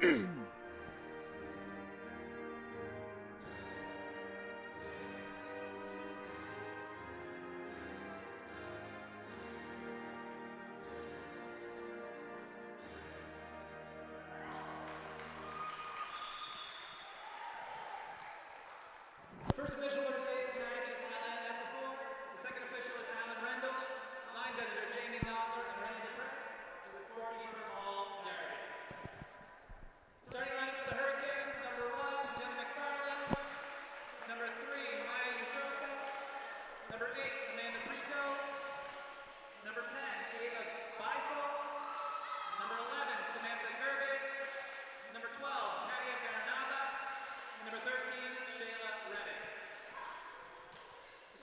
First official of today's match is Alan Essafor. The second official is Alan Rendell. The line judges are Jamie Knopfler and Rennie DePress. The scorekeeper, Paul Yardy. Starting lineup for the Hurricanes, number 1, Jen McFarland. Number 3, Maya Utrosa. Number 8, Amanda Prito. Number 10, Ava Beisel. Number 11, Samantha Gervais. Number 12, Nadia Garanava. And number 13, Shayla Reddick.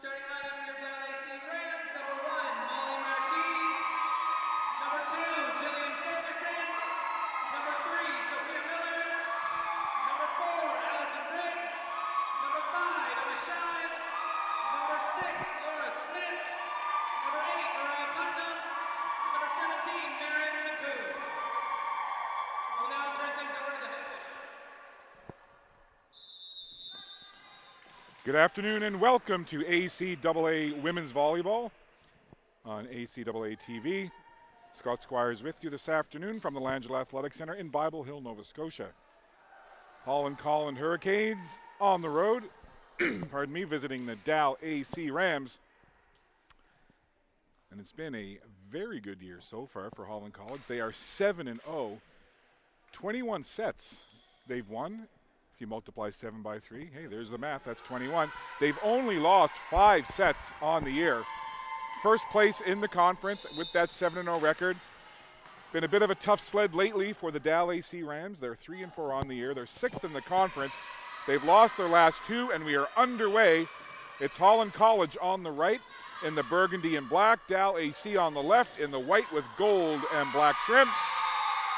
Starting lineup for your Dalhousie Rams, number 1, Molly Marquis. Number 2, Jillian Ferguson. Number 3, Sophia Miller. Number 4, Allison Riggs. Number 5, Emma Shine. Number 6, Laura Smith. Number 8, Mariah Putnam. Number 17, Marion McCoon. We'll now turn things over to the head coach. Good afternoon and welcome to ACAA Women's Volleyball on ACAA TV. Scott Squires with you this afternoon from the Langell Athletic Center in Bible Hill, Nova Scotia. Holland Hurricanes on the road, pardon me, visiting the Dalhousie Rams. And it's been a very good year so far for Holland College. They are 7-0, 21 sets they've won. If you multiply 7 by 3, hey, there's the math, that's 21. They've only lost 5 sets on the year. First place in the conference with that 7-0 record. Been a bit of a tough sled lately for the Dalhousie Rams. They're 3-4 on the year. They're 6th in the conference. They've lost their last 2, and we are underway. It's Holland College on the right in the burgundy and black, Dalhousie on the left in the white with gold and black trim.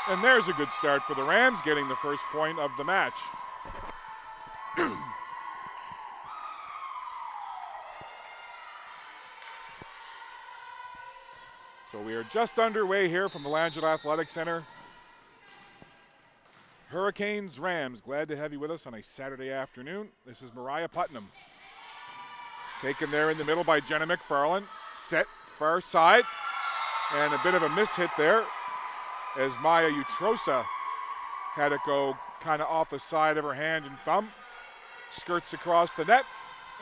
And there's a good start for the Rams, getting the first point of the match. So we are just underway here from the Langell Athletic Center. Hurricanes, Rams, glad to have you with us on a Saturday afternoon. This is Mariah Putnam. Taken there in the middle by Jenna McFarland. Set far side. And a bit of a miss-hit there as Maya Utrosa had it go kind of off the side of her hand and thumb. Skirts across the net.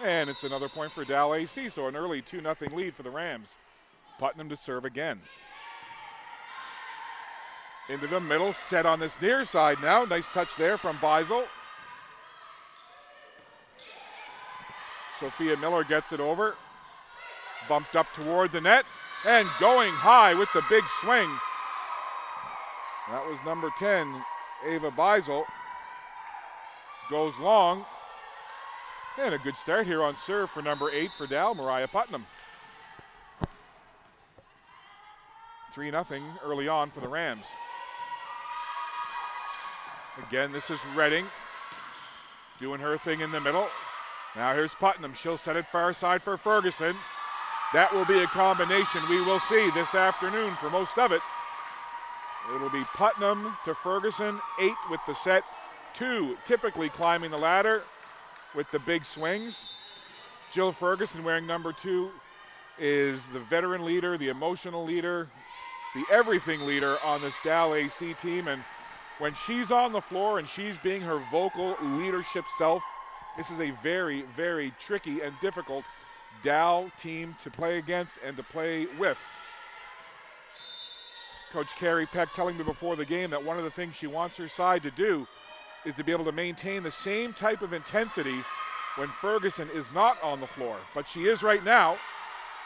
And it's another point for Dalhousie, so an early 2-0 lead for the Rams. Putnam to serve again. Into the middle, set on this near side now. Nice touch there from Beisel. Sophia Miller gets it over. Bumped up toward the net. And going high with the big swing. That was number 10, Ava Beisel. Goes long. And a good start here on serve for number 8 for Dal, Mariah Putnam. 3-0 early on for the Rams. Again, this is Redding doing her thing in the middle. Now here's Putnam. She'll set it far side for Ferguson. That will be a combination we will see this afternoon for most of it. It'll be Putnam to Ferguson, 8 with the set, 2 typically climbing the ladder with the big swings. Jill Ferguson, wearing number 2, is the veteran leader, the emotional leader, the everything leader on this Dalhousie team. And when she's on the floor and she's being her vocal leadership self, this is a very, very tricky and difficult Dal team to play against and to play with. Coach Carrie Peck telling me before the game that one of the things she wants her side to do is to be able to maintain the same type of intensity when Ferguson is not on the floor. But she is right now.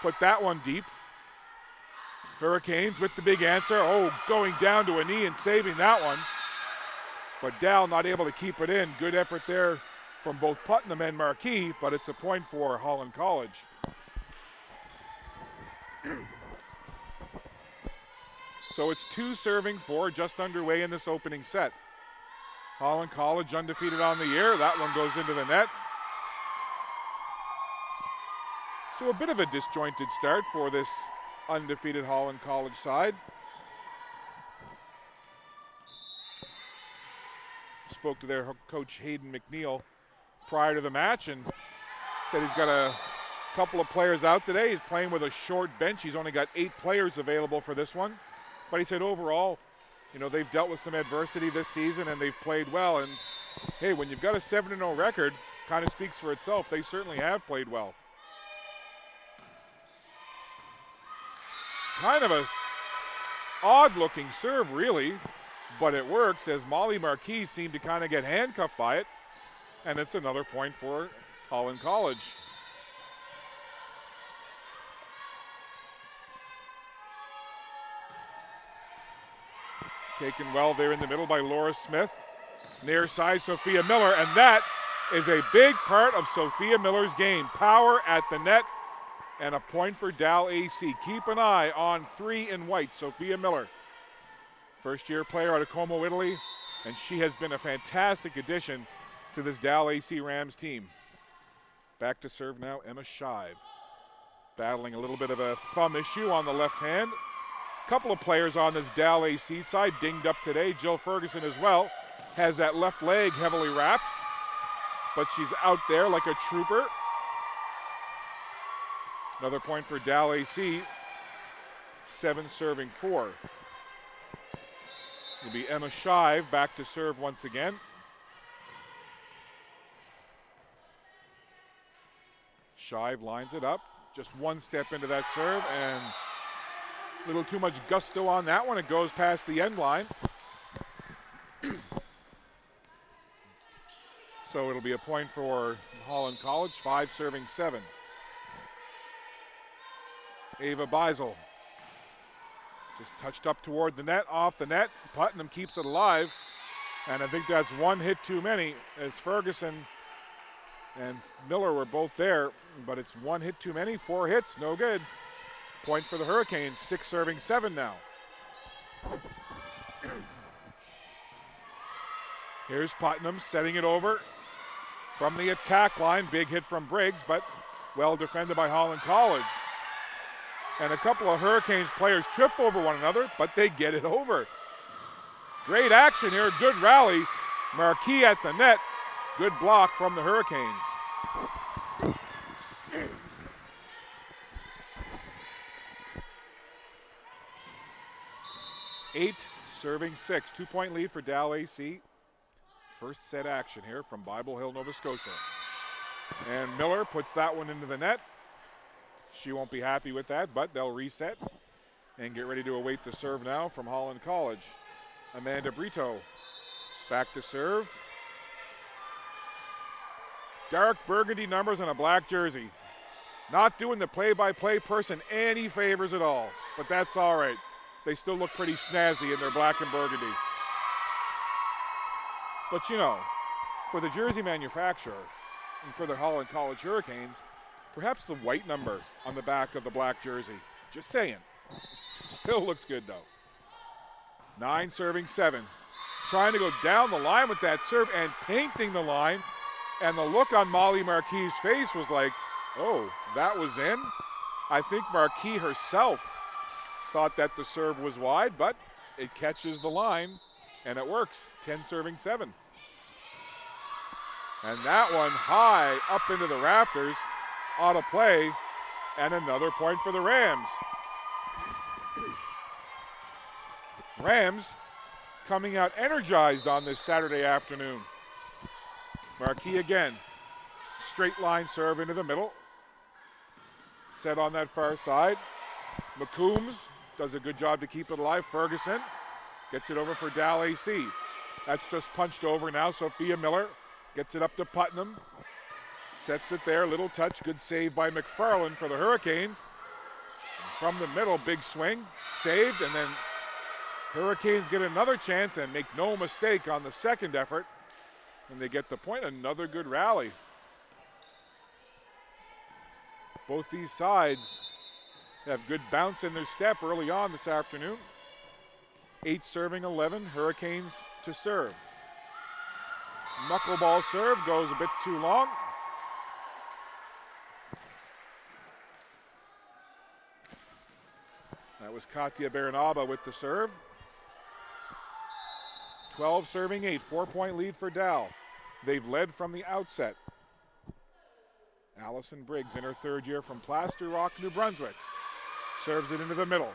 Put that one deep. Hurricanes with the big answer. Oh, going down to a knee and saving that one. But Dal not able to keep it in. Good effort there from both Putnam and Marquis, but it's a point for Holland College. So it's 2 serving 4 just underway in this opening set. Holland College undefeated on the year. That one goes into the net. So a bit of a disjointed start for this undefeated Holland College side. spoke to their coach Hayden McNeil prior to the match and said he's got a couple of players out today. He's playing with a short bench. He's only got 8 players available for this one. But he said overall, you know, they've dealt with some adversity this season and they've played well. And hey, when you've got a 7-0 record, kind of speaks for itself. They certainly have played well. Kind of a odd-looking serve, really, but it works as Molly Marquis seemed to kind of get handcuffed by it. And it's another point for Holland College. Taken well there in the middle by Laura Smith. Near side, Sophia Miller, and that is a big part of Sophia Miller's game. Power at the net, and a point for Dal AC. Keep an eye on 3 in white, Sophia Miller. First-year player out of Como, Italy, and she has been a fantastic addition to this Dal AC Rams team. Back to serve now, Emma Shive. Battling a little bit of a thumb issue on the left hand. Couple of players on this Dal AC side dinged up today. Jill Ferguson as well has that left leg heavily wrapped, but she's out there like a trooper. Another point for Dal AC. 7 serving 4. Will be Emma Shive back to serve once again. Shive lines it up. Just one step into that serve and a little too much gusto on that one. It goes past the end line. So it'll be a point for Holland College, 5 serving 7. Ava Beisel just touched up toward the net, off the net. Putnam keeps it alive. And I think that's one hit too many as Ferguson and Miller were both there, but it's one hit too many, 4 hits, no good. Point for the Hurricanes, 6 serving 7 now. Here's Putnam setting it over from the attack line. Big hit from Briggs, but well defended by Holland College. And a couple of Hurricanes players trip over one another, but they get it over. Great action here, good rally. Marquis at the net, good block from the Hurricanes. 8 serving 6. 2-point lead for Dal AC. First set action here from Bible Hill, Nova Scotia. And Miller puts that one into the net. She won't be happy with that, but they'll reset and get ready to await the serve now from Holland College. Amanda Brito back to serve. Dark burgundy numbers on a black jersey. Not doing the play-by-play person any favors at all, but that's all right. They still look pretty snazzy in their black and burgundy. But you know, for the jersey manufacturer and for the Holland College Hurricanes, perhaps the white number on the back of the black jersey. Just saying. Still looks good though. 9 serving 7. Trying to go down the line with that serve and painting the line. And the look on Molly Marquis' face was like, oh, that was in? I think Marquis herself thought that the serve was wide, but it catches the line and it works. 10 serving 7. And that one high up into the rafters, out of play, and another point for the Rams. Rams coming out energized on this Saturday afternoon. Marquis again, straight line serve into the middle. Set on that far side. McCombs does a good job to keep it alive. Ferguson gets it over for Dal AC. That's just punched over now. Sophia Miller gets it up to Putnam. Sets it there, little touch, good save by McFarland for the Hurricanes. From the middle, big swing, saved, and then Hurricanes get another chance and make no mistake on the second effort. And they get the point, another good rally. Both these sides have good bounce in their step early on this afternoon. 8 serving 11, Hurricanes to serve. Knuckleball serve goes a bit too long. That was Katia Baranaba with the serve. 12 serving 8, 4-point lead for Dal. They've led from the outset. Allison Briggs in her third year from Plaster Rock, New Brunswick. Serves it into the middle.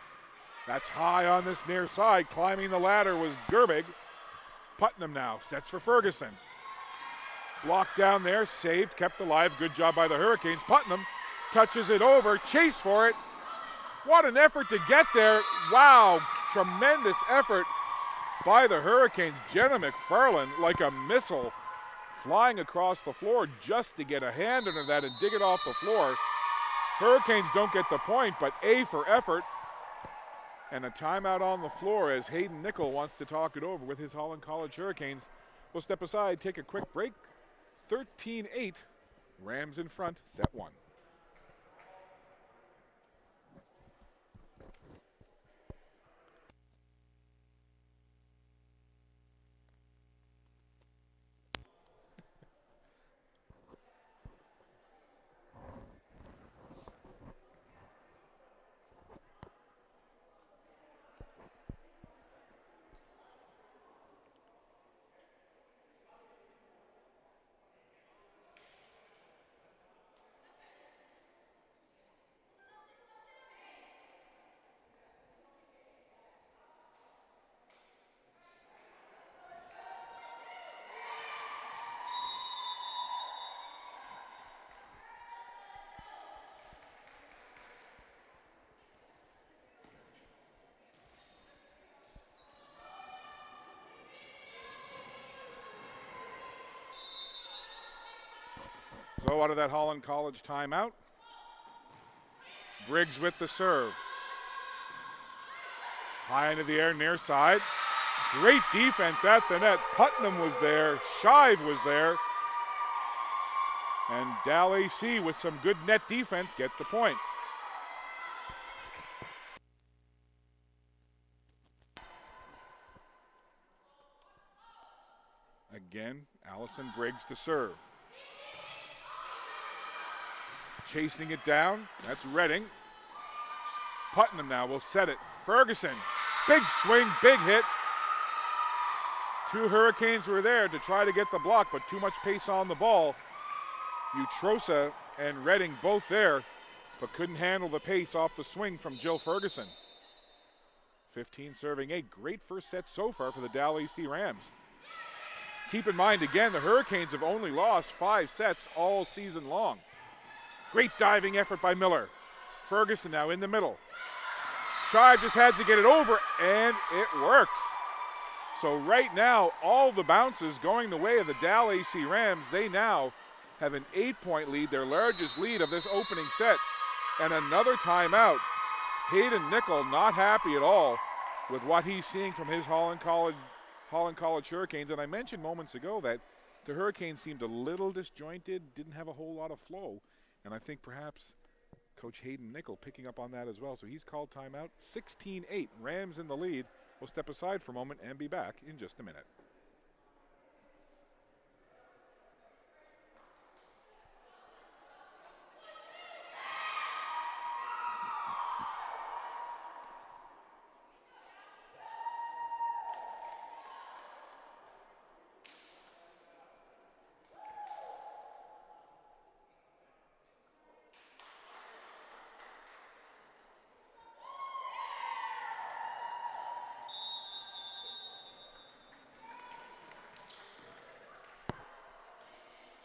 That's high on this near side. Climbing the ladder was Gerbig. Putnam now sets for Ferguson. Blocked down there, saved, kept alive. Good job by the Hurricanes. Putnam touches it over, chase for it. What an effort to get there. Wow, tremendous effort by the Hurricanes. Jenna McFarland, like a missile, flying across the floor just to get a hand under that and dig it off the floor. Hurricanes don't get the point, but A for effort. And a timeout on the floor as Hayden Nickel wants to talk it over with his Holland College Hurricanes. We'll step aside, take a quick break. 13-8, Rams in front, set one. So out of that Holland College timeout, Briggs with the serve. High into the air, near side. Great defense at the net. Putnam was there, Shive was there. And Dalhousie with some good net defense get the point. Again, Allison Briggs to serve. Chasing it down, that's Redding. Putnam now will set it. Ferguson, big swing, big hit. Two Hurricanes were there to try to get the block, but too much pace on the ball. Utrosa and Redding both there, but couldn't handle the pace off the swing from Jill Ferguson. 15 serving 8, great first set so far for the Dalhousie Rams. Keep in mind, again, the Hurricanes have only lost 5 sets all season long. Great diving effort by Miller. Ferguson now in the middle. Shive just had to get it over, and it works. So right now, all the bounces going the way of the Dalhousie Rams. They now have an 8-point lead, their largest lead of this opening set. And another timeout. Hayden Nickel not happy at all with what he's seeing from his Holland College Hurricanes. And I mentioned moments ago that the Hurricanes seemed a little disjointed, didn't have a whole lot of flow. And I think perhaps Coach Hayden Nickel picking up on that as well. So he's called timeout. 16-8, Rams in the lead. We'll step aside for a moment and be back in just a minute.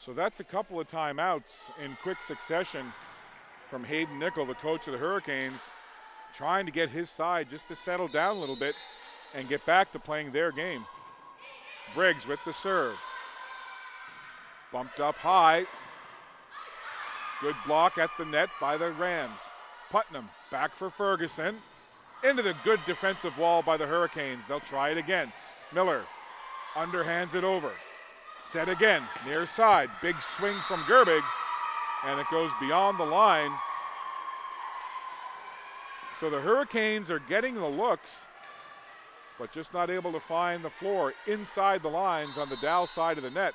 So that's a couple of timeouts in quick succession from Hayden Nickel, the coach of the Hurricanes, trying to get his side just to settle down a little bit and get back to playing their game. Briggs with the serve. Bumped up high. Good block at the net by the Rams. Putnam back for Ferguson. Into the good defensive wall by the Hurricanes. They'll try it again. Miller underhands it over. Set again, near side, big swing from Gerbig, and it goes beyond the line. So the Hurricanes are getting the looks, but just not able to find the floor inside the lines on the Dow side of the net.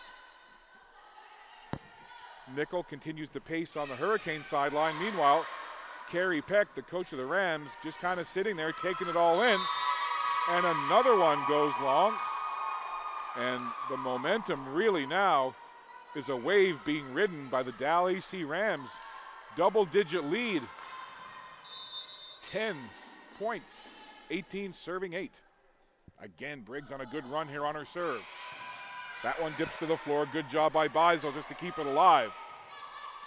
Nickel continues to pace on the Hurricane sideline. Meanwhile, Carrie Peck, the coach of the Rams, just kind of sitting there taking it all in, and another one goes long. And the momentum really now is a wave being ridden by the Dalhousie Rams. Double-digit lead. 10 points, 18 serving 8. Again, Briggs on a good run here on her serve. That one dips to the floor. Good job by Beisel just to keep it alive.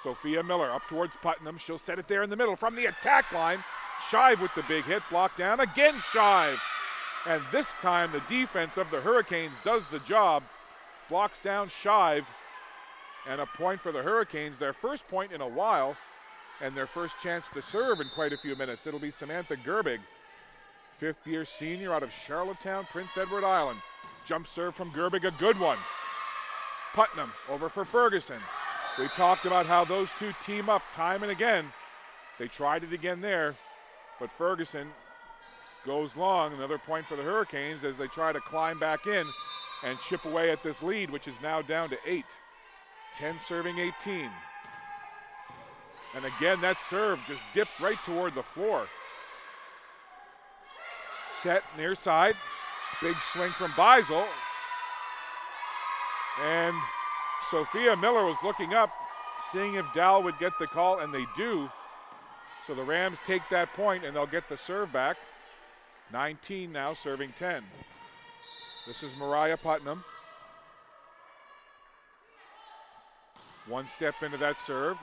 Sophia Miller up towards Putnam. She'll set it there in the middle from the attack line. Shive with the big hit, blocked down. Again, Shive. And this time the defense of the Hurricanes does the job. Blocks down Shive. And a point for the Hurricanes. Their first point in a while. And their first chance to serve in quite a few minutes. It'll be Samantha Gerbig, fifth-year senior out of Charlottetown, Prince Edward Island. Jump serve from Gerbig, a good one. Putnam over for Ferguson. We talked about how those two team up time and again. They tried it again there, but Ferguson goes long. Another point for the Hurricanes as they try to climb back in and chip away at this lead, which is now down to 8. 10 serving 18. And again, that serve just dips right toward the floor. Set near side. Big swing from Beisel. And Sophia Miller was looking up, seeing if Dal would get the call, and they do. So the Rams take that point, and they'll get the serve back. 19 now, serving 10. This is Mariah Putnam. One step into that serve.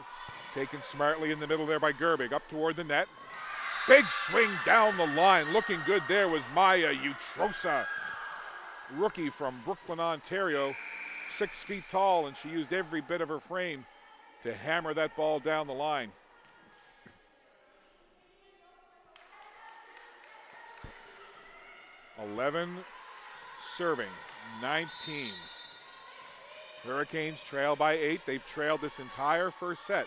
Taken smartly in the middle there by Gerbig, up toward the net. Big swing down the line. Looking good there was Maya Utrosa, rookie from Brooklyn, Ontario. 6 feet tall, and she used every bit of her frame to hammer that ball down the line. (11) serving, 19. Hurricanes trail by 8. They've trailed this entire first set.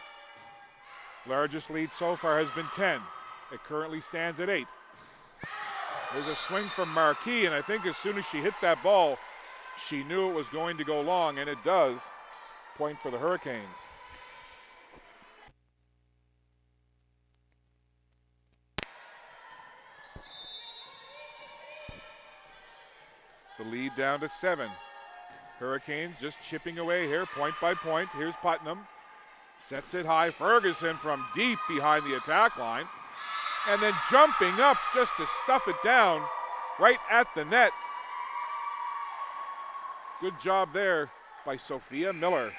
Largest lead so far has been 10. It currently stands at 8. There's a swing from Marquis, and I think as soon as she hit that ball, she knew it was going to go long, and it does. Point for the Hurricanes. The lead down to 7. Hurricanes just chipping away here, point by point. Here's Putnam. Sets it high. Ferguson from deep behind the attack line. And then jumping up just to stuff it down right at the net. Good job there by Sophia Miller,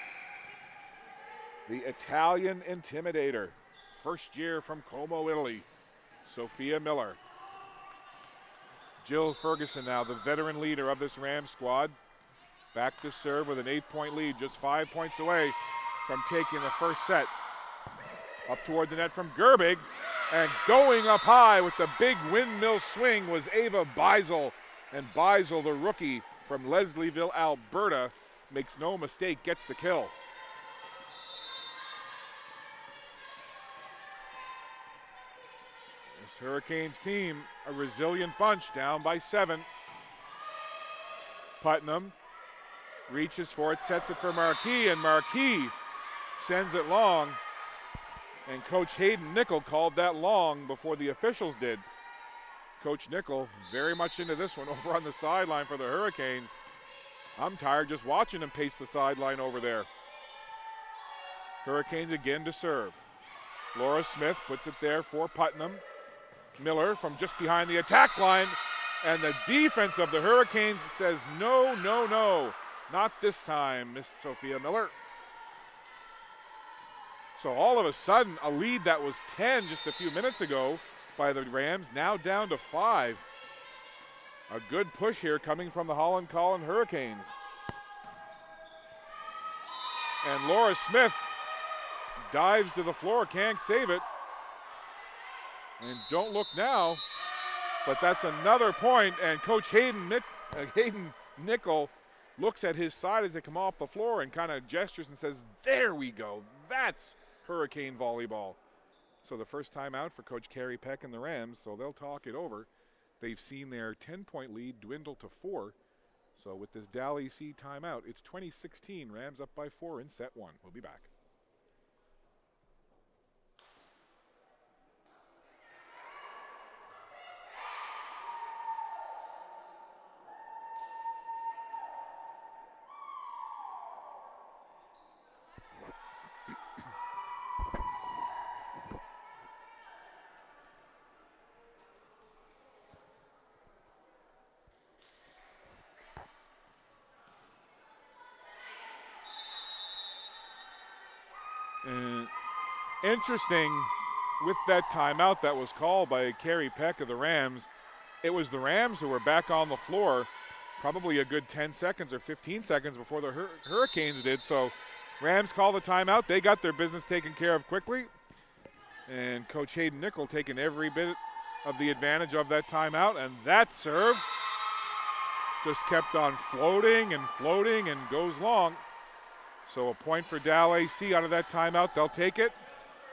the Italian intimidator. First year from Como, Italy. Sophia Miller. Jill Ferguson now, the veteran leader of this Rams squad. Back to serve with an 8-point lead, just 5 points away from taking the first set. Up toward the net from Gerbig, and going up high with the big windmill swing was Ava Beisel. And Beisel, the rookie from Leslieville, Alberta, makes no mistake, gets the kill. This Hurricanes team, a resilient bunch, down by 7. Putnam reaches for it, sets it for Marquis, and Marquis sends it long. And Coach Hayden Nickel called that long before the officials did. Coach Nickel very much into this one over on the sideline for the Hurricanes. I'm tired just watching him pace the sideline over there. Hurricanes again to serve. Laura Smith puts it there for Putnam. Miller from just behind the attack line. And the defense of the Hurricanes says no, no, no. Not this time, Miss Sophia Miller. So all of a sudden, a lead that was 10 just a few minutes ago by the Rams, now down to 5. A good push here coming from the Holland Collin Hurricanes. And Laura Smith dives to the floor, can't save it. And don't look now, but that's another point, and Coach Hayden Nickel looks at his side as they come off the floor and kind of gestures and says, there we go, that's Hurricane volleyball. So the first time out for Coach Carrie Peck and the Rams, so they'll talk it over. They've seen their 10-point lead dwindle to 4. So with this Dalhousie timeout, it's 2016, Rams up by 4 in set 1. We'll be back. And interesting with that timeout that was called by Carrie Peck of the Rams, it was the Rams who were back on the floor probably a good 10 seconds or 15 seconds before the Hurricanes did. So Rams called the timeout. They got their business taken care of quickly. And Coach Hayden Nickel taking every bit of the advantage of that timeout. And that serve just kept on floating and goes long. So a point for Dalhousie out of that timeout. They'll take it.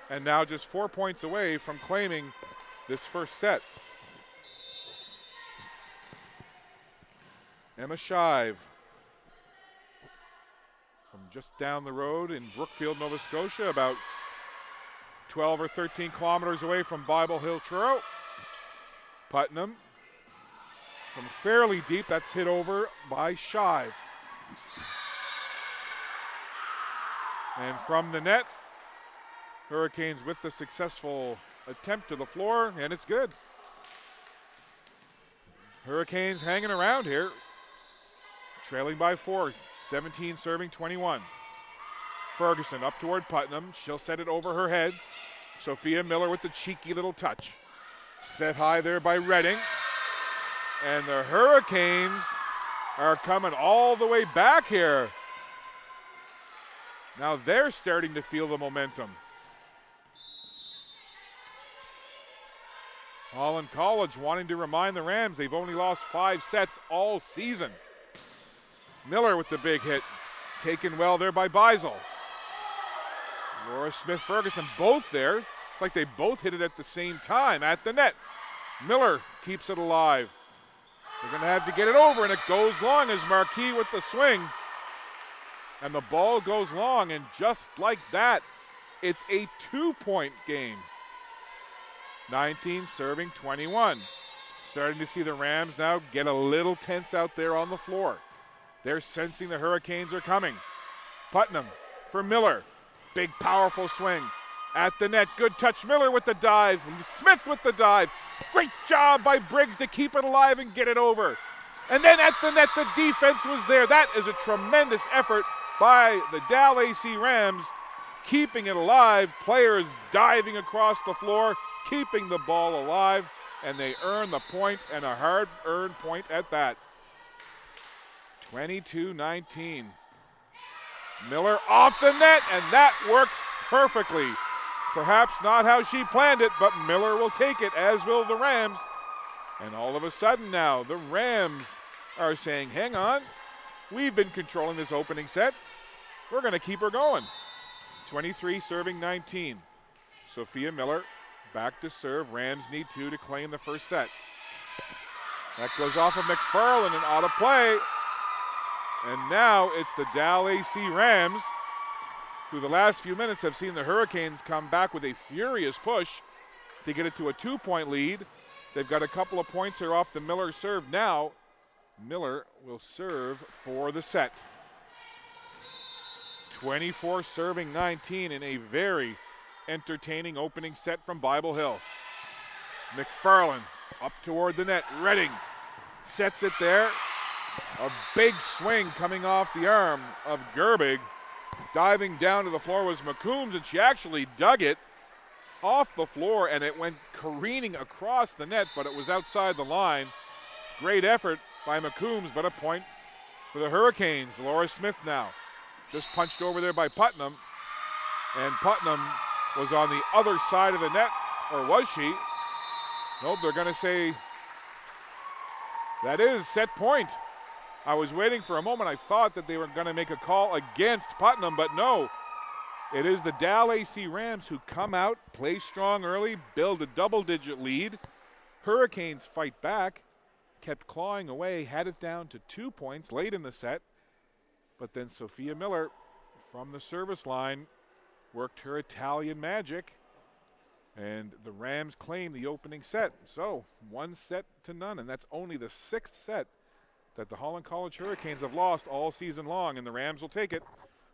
And now just 4 points away from claiming this first set. Emma Shive from just down the road in Brookfield, Nova Scotia, about 12 or 13 kilometers away from Bible Hill Truro. Putnam from fairly deep, that's hit over by Shive. And from the net, Hurricanes with the successful attempt to the floor, and it's good. Hurricanes hanging around here, trailing by 4, 17 serving 21. Ferguson up toward Putnam. She'll set it over her head. Sophia Miller with the cheeky little touch. Set high there by Redding. And the Hurricanes are coming all the way back here. Now they're starting to feel the momentum. Holland College wanting to remind the Rams they've only lost 5 sets all season. Miller with the big hit. Taken well there by Beisel. Laura Smith-Ferguson both there. It's like they both hit it at the same time at the net. Miller keeps it alive. They're going to have to get it over, and it goes long as Marquis with the swing. And the ball goes long, and just like that, it's a 2-point game. 19 serving 21. Starting to see the Rams now get a little tense out there on the floor. They're sensing the Hurricanes are coming. Putnam for Miller. Big, powerful swing. At the net, good touch. Miller with the dive. Smith with the dive. Great job by Briggs to keep it alive and get it over. And then at the net, the defense was there. That is a tremendous effort by the Dalhousie Rams, keeping it alive. Players diving across the floor, keeping the ball alive, and they earn the point, and a hard-earned point at that. 22-19. Miller off the net, and that works perfectly. Perhaps not how she planned it, but Miller will take it, as will the Rams. And all of a sudden now, the Rams are saying, hang on, we've been controlling this opening set. We're going to keep her going. 23 serving 19. Sophia Miller back to serve. Rams need 2 to claim the first set. That goes off of McFarland and out of play. And now it's the Dalhousie Rams, who the last few minutes have seen the Hurricanes come back with a furious push to get it to a 2-point lead. They've got a couple of points here off the Miller serve now. Miller will serve for the set. 24 serving 19 in a very entertaining opening set from Bible Hill. McFarland up toward the net. Redding sets it there. A big swing coming off the arm of Gerbig. Diving down to the floor was McCombs, and she actually dug it off the floor, and it went careening across the net, but it was outside the line. Great effort by McCombs, but a point for the Hurricanes. Laura Smith now just punched over there by Putnam, and Putnam was on the other side of the net, or was she? Nope, they're going to say that is set point. I was waiting for a moment. I thought that they were going to make a call against Putnam, but no. It is the Dalhousie Rams who come out, play strong early, build a double-digit lead. Hurricanes fight back, kept clawing away, had it down to 2 points late in the set. But then Sophia Miller from the service line worked her Italian magic, and the Rams claimed the opening set. So 1-0, and that's only the 6th set that the Holland College Hurricanes have lost all season long, and the Rams will take it.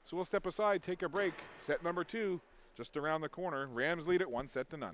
So we'll step aside, take a break. Set number 2 just around the corner. Rams lead it 1-0.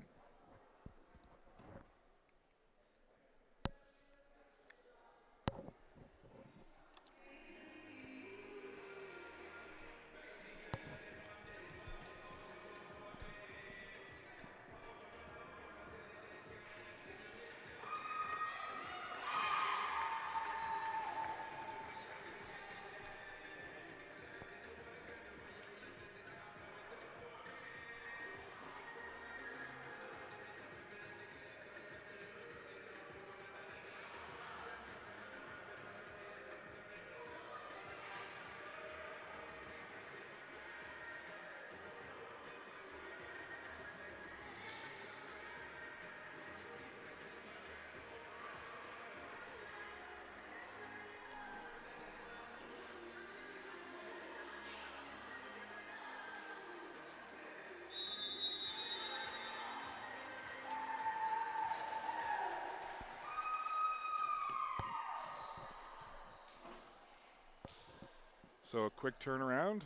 So a quick turnaround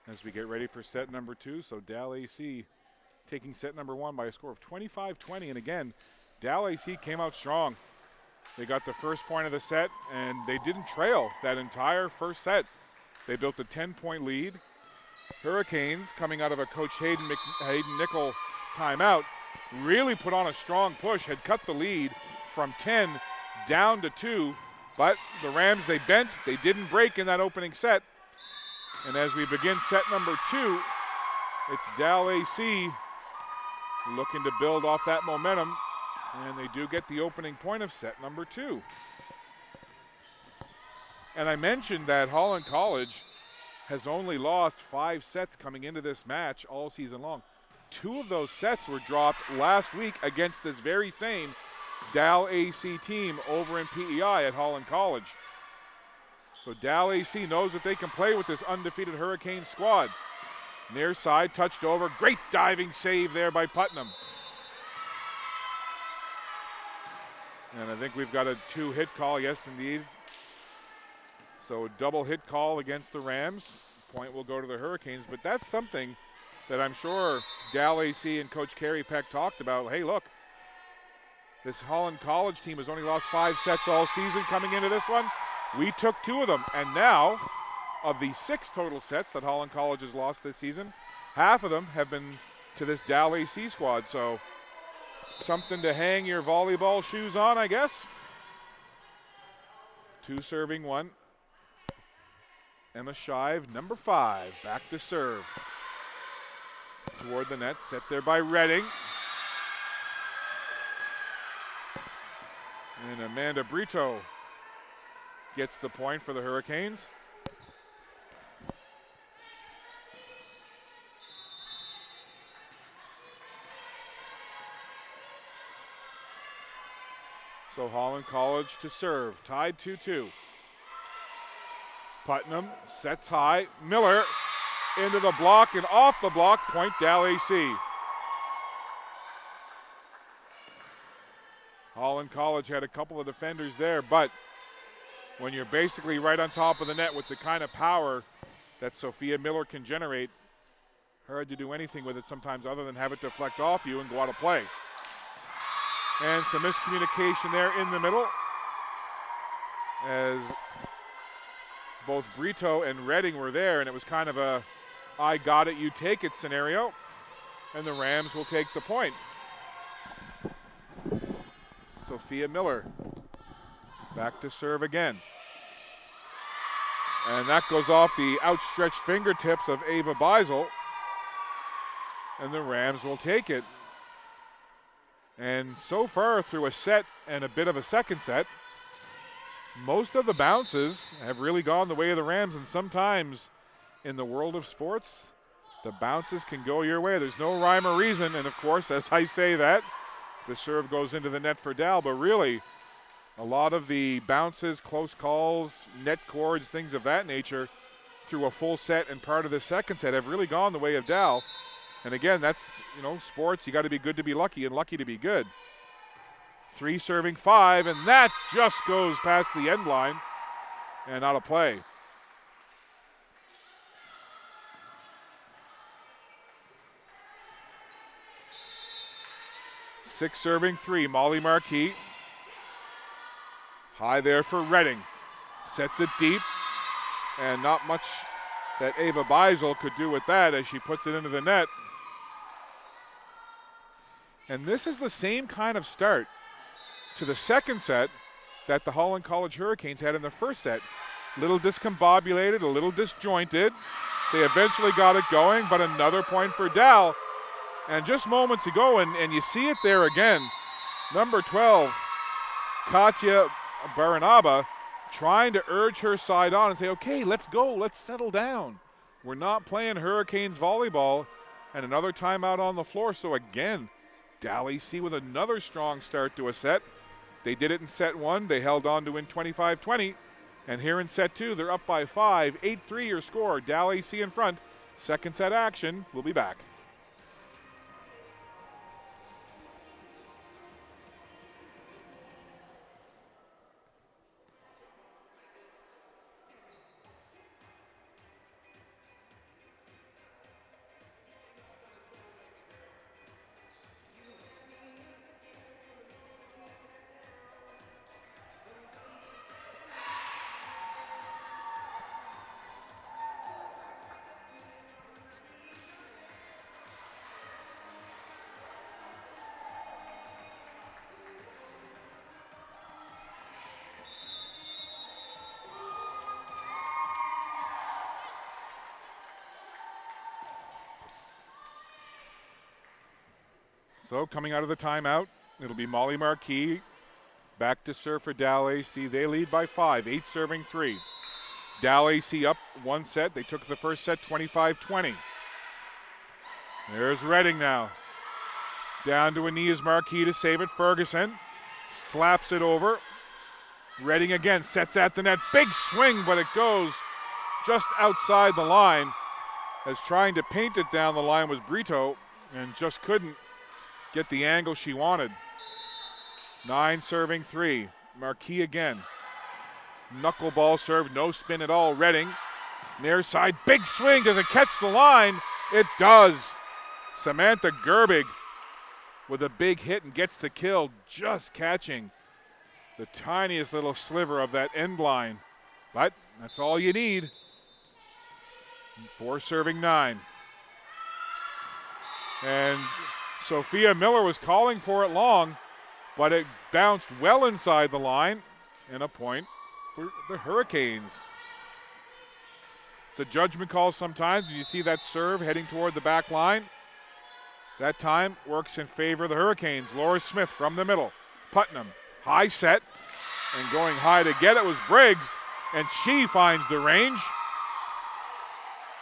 as we get ready for set number 2. So Dalhousie taking set number 1 by a score of 25-20. And again, Dalhousie came out strong. They got the first point of the set, and they didn't trail that entire first set. They built a 10-point lead. Hurricanes, coming out of a Coach Hayden Nickel timeout, really put on a strong push, had cut the lead from 10 down to 2. But the Rams, they bent. They didn't break in that opening set. And as we begin set number 2, it's Dalhousie looking to build off that momentum. And they do get the opening point of set number 2. And I mentioned that Holland College has only lost 5 sets coming into this match all season long. 2 of those sets were dropped last week against this very same Dalhousie team over in PEI at Holland College. So Dalhousie knows that they can play with this undefeated Hurricane squad. Near side, touched over. Great diving save there by Putnam. And I think we've got a 2-hit call, yes indeed. So a double hit call against the Rams. Point will go to the Hurricanes, but that's something that I'm sure Dalhousie and Coach Kerry Peck talked about. Hey, look, this Holland College team has only lost 5 sets all season coming into this one. We took 2 of them, and now of the 6 total sets that Holland College has lost this season, half of them have been to this Dalhousie squad. So something to hang your volleyball shoes on, I guess. 2 serving 1. Emma Shive, number 5, back to serve. Toward the net, set there by Redding. And Amanda Brito gets the point for the Hurricanes. So Holland College to serve, tied 2-2. Putnam sets high. Miller into the block and off the block, point Dalhousie. Holland College had a couple of defenders there, but when you're basically right on top of the net with the kind of power that Sophia Miller can generate, hard to do anything with it sometimes other than have it deflect off you and go out of play. And some miscommunication there in the middle as both Brito and Redding were there, and it was kind of a I got it, you take it scenario, and the Rams will take the point. Sophia Miller back to serve again. And that goes off the outstretched fingertips of Ava Beisel, and the Rams will take it. And so far through a set and a bit of a second set, most of the bounces have really gone the way of the Rams, and sometimes in the world of sports, the bounces can go your way. There's no rhyme or reason, and of course, as I say that, the serve goes into the net for Dal, but really, a lot of the bounces, close calls, net cords, things of that nature, through a full set and part of the second set have really gone the way of Dal. And again, that's, sports, you got to be good to be lucky and lucky to be good. 3 serving 5, and that just goes past the end line and out of play. Six serving 3, Molly Marquis. High there for Redding. Sets it deep, and not much that Ava Beisel could do with that as she puts it into the net. And this is the same kind of start to the second set that the Holland College Hurricanes had in the first set. A little discombobulated, a little disjointed. They eventually got it going, but another point for Dal. And just moments ago, and you see it there again, number 12, Katya Baranaba, trying to urge her side on and say, okay, let's go, let's settle down. We're not playing Hurricanes volleyball. And another timeout on the floor. So again, Dalhousie with another strong start to a set. They did it in set 1. They held on to win 25-20. And here in set 2, they're up by 5. 8-3 your score. Dalhousie in front. Second set action. We'll be back. So coming out of the timeout, it'll be Molly Marquis back to serve for Dalhousie. They lead by 5, 8 serving 3. Dalhousie up one set. They took the first set 25-20. There's Redding now. Down to Aeneas Marquis to save it. Ferguson slaps it over. Redding again sets at the net. Big swing, but it goes just outside the line. As trying to paint it down the line was Brito and just couldn't get the angle she wanted. 9 serving 3. Marquis again. Knuckleball serve, no spin at all. Redding, near side, big swing. Does it catch the line? It does. Samantha Gerbig with a big hit and gets the kill, just catching the tiniest little sliver of that end line. But that's all you need. 4 serving 9. And Sophia Miller was calling for it long, but it bounced well inside the line, and a point for the Hurricanes. It's a judgment call sometimes. You see that serve heading toward the back line. That time works in favor of the Hurricanes. Laura Smith from the middle. Putnam, high set, and going high to get it was Briggs, and she finds the range.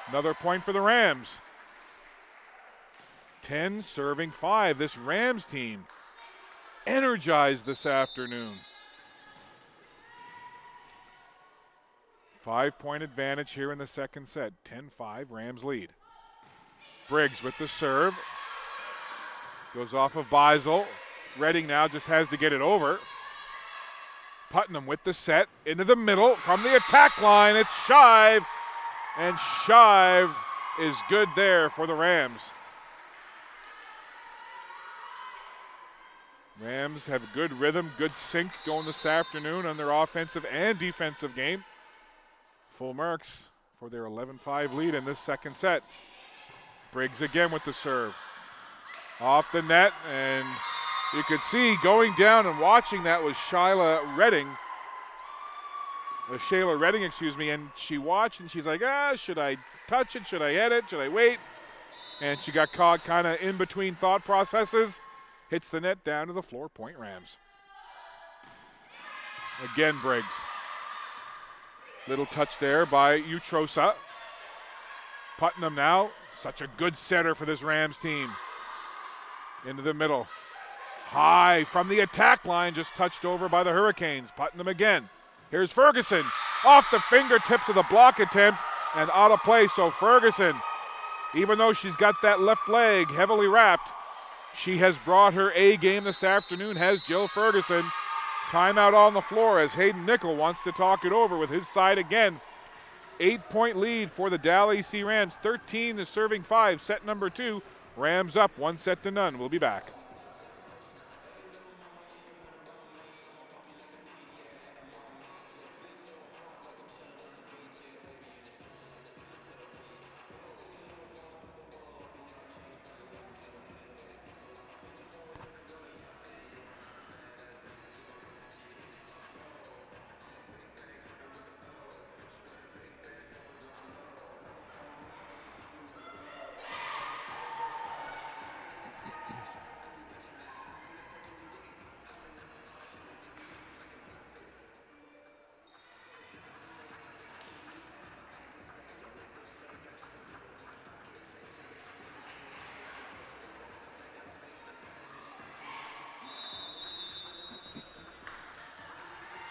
Another point for the Rams. 10 serving 5. This Rams team energized this afternoon. 5-point advantage here in the second set. 10-5, Rams lead. Briggs with the serve. Goes off of Beisel. Redding now just has to get it over. Putnam with the set into the middle from the attack line. It's Shive, and Shive is good there for the Rams. Rams have good rhythm, good sync going this afternoon on their offensive and defensive game. Full marks for their 11-5 lead in this second set. Briggs again with the serve. Off the net, and you could see going down and watching that was Shayla Redding, and she watched and she's like, should I touch it? Should I hit it? Should I wait? And she got caught kind of in between thought processes. Hits the net down to the floor, point Rams. Again, Briggs. Little touch there by Utrosa. Putnam now, such a good setter for this Rams team. Into the middle. High from the attack line, just touched over by the Hurricanes. Putnam again. Here's Ferguson. Off the fingertips of the block attempt and out of play. So Ferguson, even though she's got that left leg heavily wrapped, she has brought her A game this afternoon, has Jill Ferguson. Timeout on the floor as Hayden Nickel wants to talk it over with his side again. 8-point lead for the Dalhousie Rams. 13 is serving 5, set number 2. Rams up 1-0. We'll be back.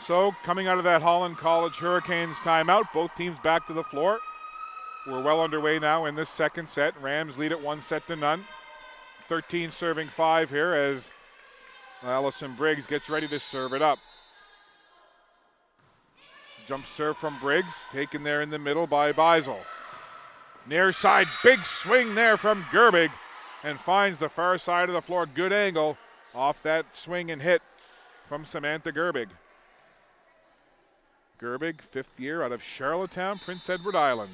So coming out of that Holland College Hurricanes timeout, both teams back to the floor. We're well underway now in this second set. Rams lead at 1-0. 13 serving 5 here as Allison Briggs gets ready to serve it up. Jump serve from Briggs, taken there in the middle by Beisel. Near side, big swing there from Gerbig, and finds the far side of the floor. Good angle off that swing and hit from Samantha Gerbig. Gerbig, 5th year out of Charlottetown, Prince Edward Island.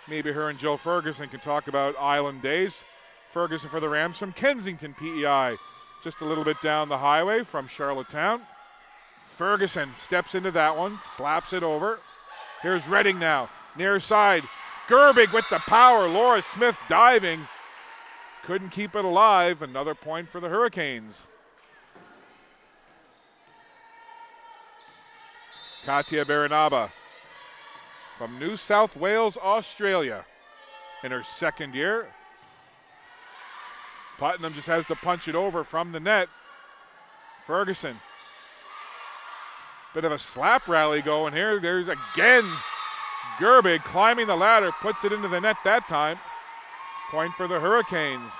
Maybe her and Jill Ferguson can talk about island days. Ferguson for the Rams from Kensington, PEI. Just a little bit down the highway from Charlottetown. Ferguson steps into that one, slaps it over. Here's Redding now, near side. Gerbig with the power. Laura Smith diving couldn't keep it alive. Another point for the Hurricanes. Katia Baranaba from New South Wales, Australia, in her second year. Putnam just has to punch it over from the net. Ferguson. Bit of a slap rally going here. There's again Gerbig climbing the ladder, puts it into the net that time. Point for the Hurricanes.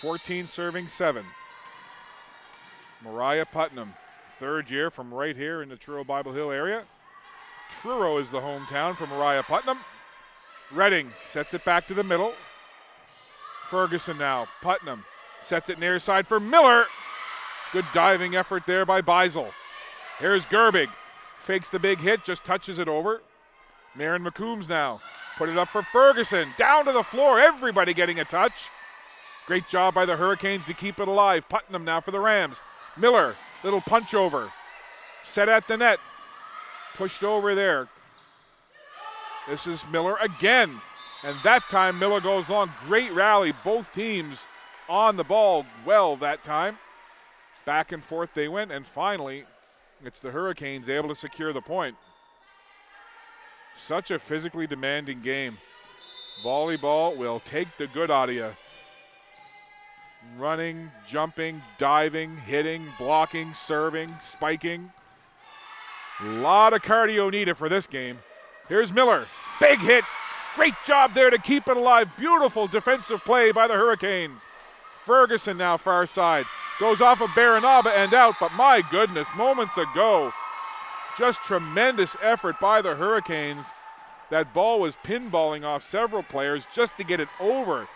(14 serving 7). Mariah Putnam, third year from right here in the Truro Bible Hill area. Truro is the hometown for Mariah Putnam. Redding sets it back to the middle. Ferguson now. Putnam sets it near side for Miller. Good diving effort there by Beisel. Here's Gerbig. Fakes the big hit, just touches it over. Maren McCombs now. Put it up for Ferguson. Down to the floor. Everybody getting a touch. Great job by the Hurricanes to keep it alive. Putnam now for the Rams. Miller, little punch over. Set at the net. Pushed over there. This is Miller again. And that time Miller goes long. Great rally. Both teams on the ball well that time. Back and forth they went, and finally it's the Hurricanes able to secure the point. Such a physically demanding game. Volleyball will take the good out of you. Running, jumping, diving, hitting, blocking, serving, spiking. A lot of cardio needed for this game. Here's Miller. Big hit. Great job there to keep it alive. Beautiful defensive play by the Hurricanes. Ferguson now far side. Goes off of Baranaba and out, but my goodness, moments ago, just tremendous effort by the Hurricanes. That ball was pinballing off several players just to get it over.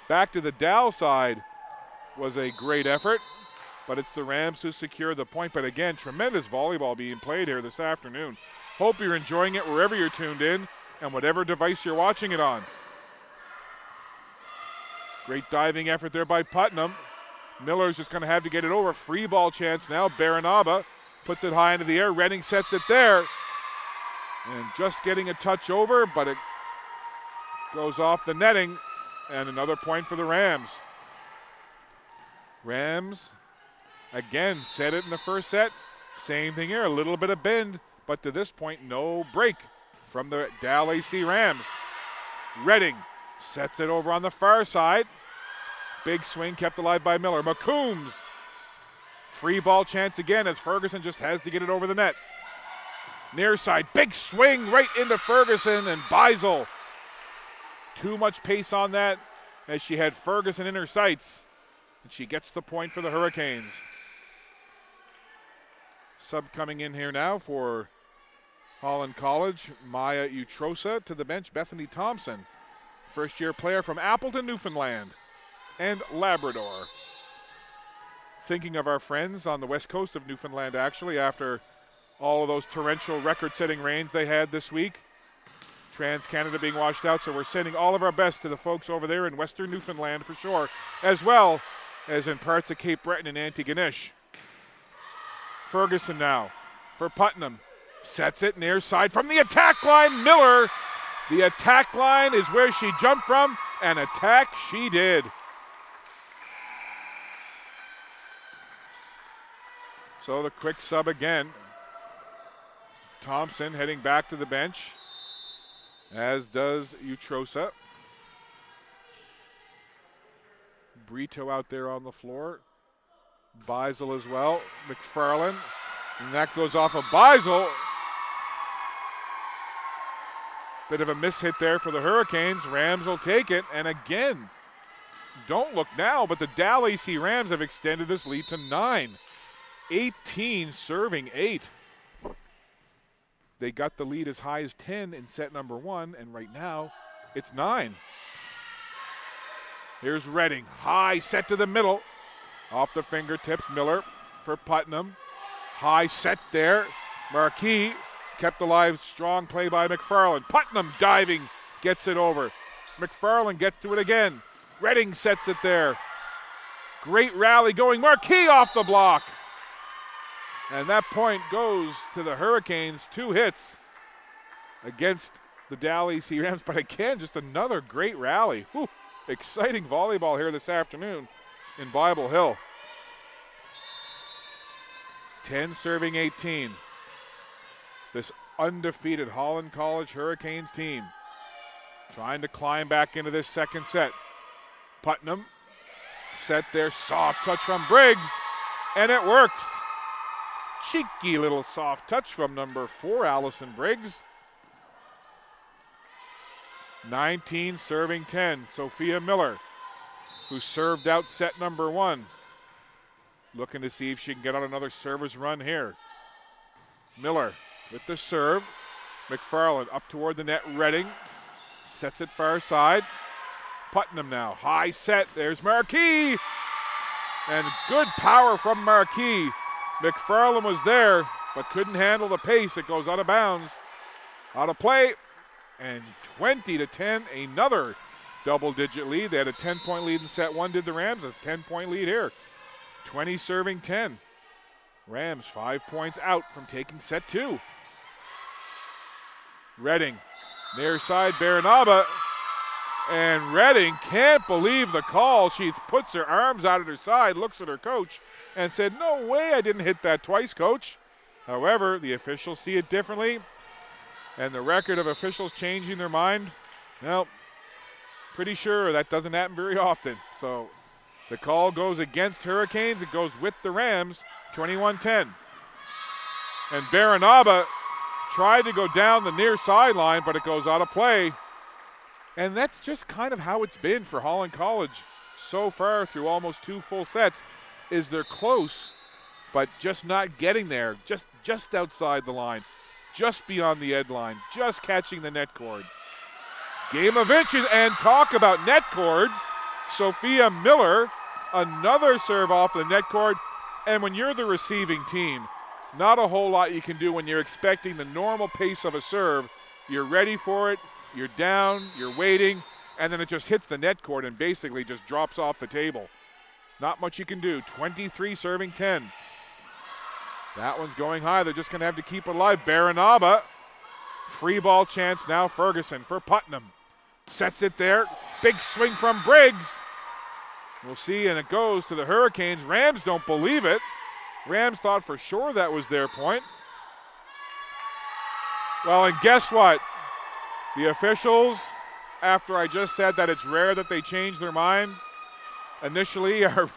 Back to the Dow side was a great effort, but it's the Rams who secure the point. But again, tremendous volleyball being played here this afternoon. Hope you're enjoying it wherever you're tuned in and whatever device you're watching it on. Great diving effort there by Putnam. Miller's just going to have to get it over. Free ball chance now. Baranaba puts it high into the air. Redding sets it there. And just getting a touch over, but it goes off the netting. And another point for the Rams. Rams, again, set it in the first set. Same thing here, a little bit of bend, but to this point, no break from the Dalhousie Rams. Redding sets it over on the far side. Big swing kept alive by Miller. McCombs, free ball chance again as Ferguson just has to get it over the net. Near side, big swing right into Ferguson and Beisel. Too much pace on that as she had Ferguson in her sights. And she gets the point for the Hurricanes. Sub coming in here now for Holland College, Maya Utrosa. To the bench, Bethany Thompson, first-year player from Appleton, Newfoundland and Labrador. Thinking of our friends on the west coast of Newfoundland, actually, after all of those torrential record-setting rains they had this week. Trans-Canada being washed out, so we're sending all of our best to the folks over there in western Newfoundland for sure, as well as in parts of Cape Breton and Antigonish. Ferguson now for Putnam. Sets it near side from the attack line. Miller, the attack line is where she jumped from, and attack she did. So the quick sub again. Thompson heading back to the bench, as does Utrosa. Brito out there on the floor. Beisel as well. McFarland. And that goes off of Beisel. Bit of a mishit there for the Hurricanes. Rams will take it. And again, don't look now, but the Dalhousie Rams have extended this lead to 9. 18 serving 8. They got the lead as high as 10 in set number 1, and right now it's 9. Here's Redding, high set to the middle. Off the fingertips, Miller for Putnam. High set there. Marquis kept alive, strong play by McFarland. Putnam diving, gets it over. McFarland gets to it again. Redding sets it there. Great rally going. Marquis off the block. And that point goes to the Hurricanes. 2 hits against the Dalhousie Rams, but again, just another great rally. Whew. Exciting volleyball here this afternoon in Bible Hill. 10 serving 18. This undefeated Holland College Hurricanes team trying to climb back into this second set. Putnam set their soft touch from Briggs, and it works. Cheeky little soft touch from number 4, Allison Briggs. 19 serving 10, Sophia Miller, who served out set number 1. Looking to see if she can get on another server's run here. Miller with the serve. McFarland up toward the net. Redding sets it far side. Putnam now. High set. There's Marquis. And good power from Marquis. McFarland was there, but couldn't handle the pace. It goes out of bounds. Out of play. And 20-10, another double-digit lead. They had a 10-point lead in set 1, did the Rams. A 10-point lead here. 20 serving 10. Rams 5 points out from taking set 2. Redding, near side, Baranaba. And Redding can't believe the call. She puts her arms out at her side, looks at her coach, and said, "No way, I didn't hit that twice, coach." However, the officials see it differently. And the record of officials changing their mind, well, pretty sure that doesn't happen very often. So the call goes against Hurricanes. It goes with the Rams, 21-10. And Baranaba tried to go down the near sideline, but it goes out of play. And that's just kind of how it's been for Holland College so far through almost 2 full sets, is they're close, but just not getting there, just outside the line. Just beyond the end line, just catching the net cord. Game of inches, and talk about net cords. Sophia Miller, another serve off the net cord. And when you're the receiving team, not a whole lot you can do when you're expecting the normal pace of a serve. You're ready for it, you're down, you're waiting, and then it just hits the net cord and basically just drops off the table. Not much you can do. 23 serving 10. That one's going high. They're just going to have to keep it alive. Baranaba. Free ball chance now. Ferguson for Putnam. Sets it there. Big swing from Briggs. We'll see, and it goes to the Hurricanes. Rams don't believe it. Rams thought for sure that was their point. Well, and guess what? The officials, after I just said that it's rare that they change their mind, initially our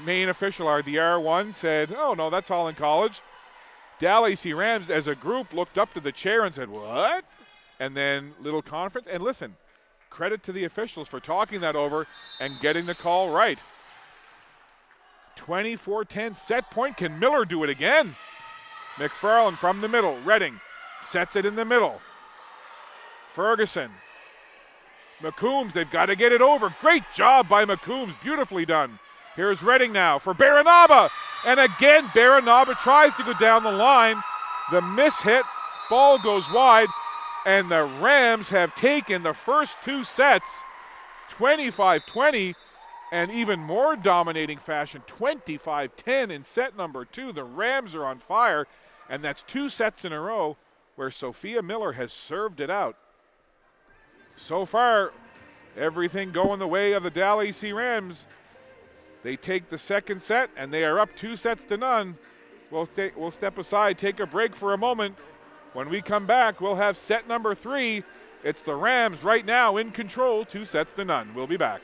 main official, our DR1, said, "Oh, no, that's Holland College." Dalhousie Rams, as a group, looked up to the chair and said, "What?" And then little conference. And listen, credit to the officials for talking that over and getting the call right. 24-10 set point. Can Miller do it again? McFarland from the middle. Redding sets it in the middle. Ferguson. McCombs, they've got to get it over. Great job by McCombs. Beautifully done. Here's Redding now for Baranaba. And again, Baranaba tries to go down the line. The mishit. Ball goes wide. And the Rams have taken the first 2 sets, 25-20, and even more dominating fashion, 25-10 in set number 2. The Rams are on fire, and that's 2 sets in a row where Sophia Miller has served it out. So far, everything going the way of the Dalhousie Rams. They take the second set, and they are up 2-0. We'll step aside, take a break for a moment. When we come back, we'll have set number 3. It's the Rams right now in control, 2-0. We'll be back.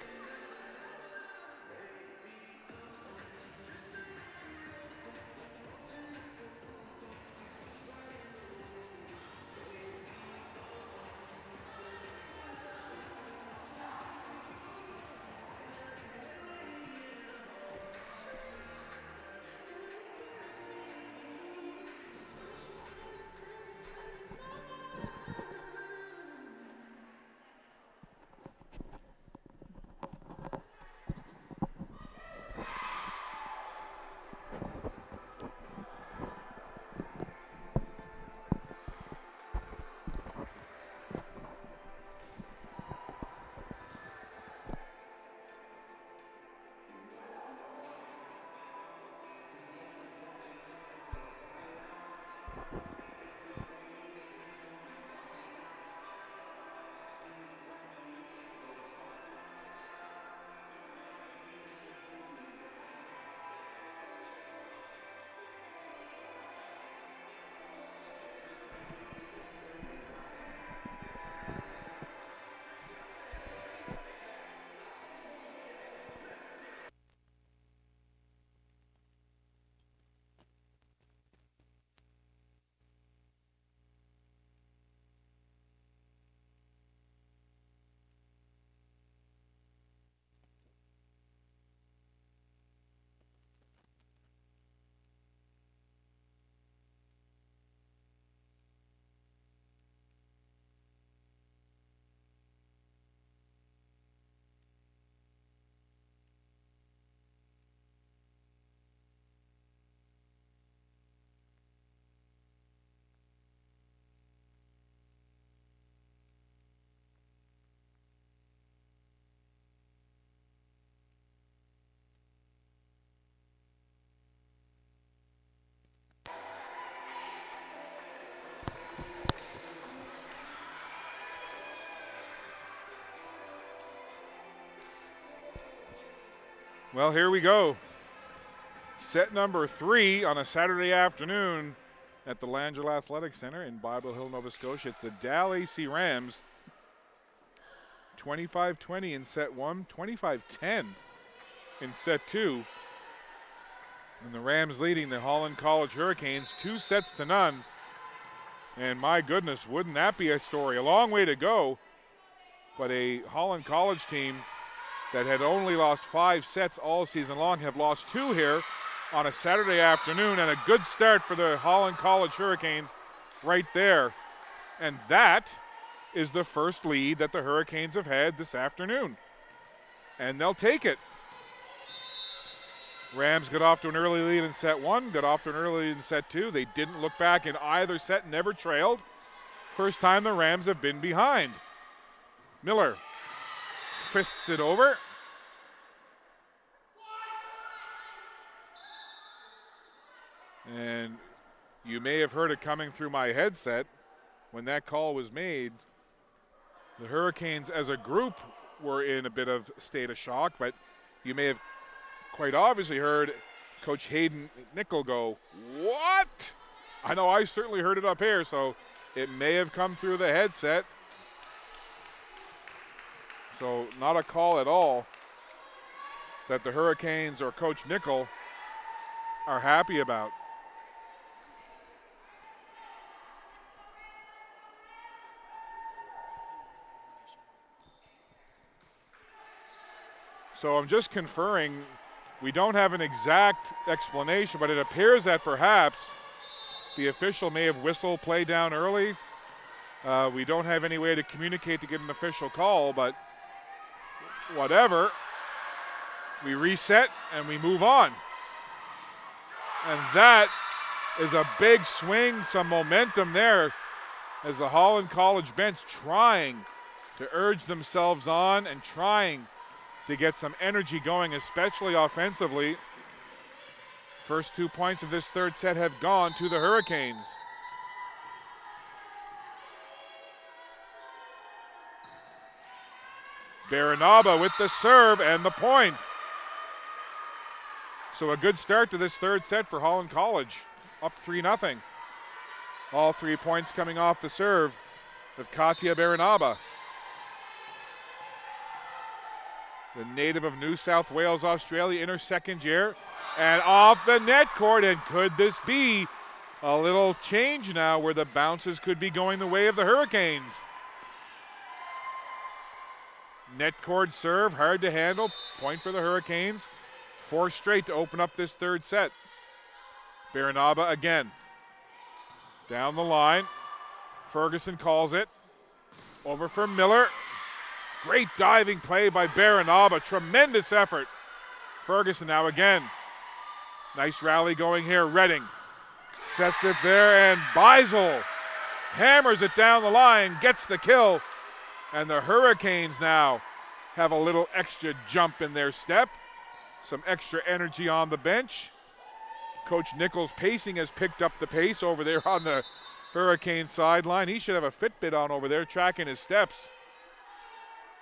Well, here we go. Set number 3 on a Saturday afternoon at the Langell Athletic Center in Bible Hill, Nova Scotia. It's the Dalhousie Rams. 25-20 in set 1, 25-10 in set 2. And the Rams leading the Holland College Hurricanes 2-0. And my goodness, wouldn't that be a story? A long way to go, but a Holland College team that had only lost 5 sets all season long have lost 2 here on a Saturday afternoon, and a good start for the Holland College Hurricanes right there. And that is the first lead that the Hurricanes have had this afternoon. And they'll take it. Rams got off to an early lead in set 1, got off to an early lead in set 2. They didn't look back in either set, never trailed. First time the Rams have been behind. Miller fists it over. And you may have heard it coming through my headset when that call was made. The Hurricanes as a group were in a bit of state of shock, but you may have quite obviously heard Coach Hayden Nickel go, "What?" I know I certainly heard it up here, so it may have come through the headset. So not a call at all that the Hurricanes or Coach Nickel are happy about. So I'm just conferring. We don't have an exact explanation, but it appears that perhaps the official may have whistled play down early. We don't have any way to communicate to get an official call, but whatever. We reset and we move on. And that is a big swing, some momentum there as the Holland College bench trying to urge themselves on and trying to get some energy going, especially offensively. First 2 points of this third set have gone to the Hurricanes. Baranaba with the serve and the point. So a good start to this third set for Holland College, up 3-0. All 3 points coming off the serve of Katia Baranaba. The native of New South Wales, Australia, in her second year. And off the net court, and could this be a little change now where the bounces could be going the way of the Hurricanes? Net court serve, hard to handle, point for the Hurricanes. 4 straight to open up this third set. Baranaba again. Down the line, Ferguson calls it. Over for Miller. Great diving play by Baranaba, tremendous effort. Ferguson now again. Nice rally going here, Redding. Sets it there, and Beisel hammers it down the line, gets the kill. And the Hurricanes now have a little extra jump in their step. Some extra energy on the bench. Coach Nichols' pacing has picked up the pace over there on the Hurricane sideline. He should have a Fitbit on over there tracking his steps.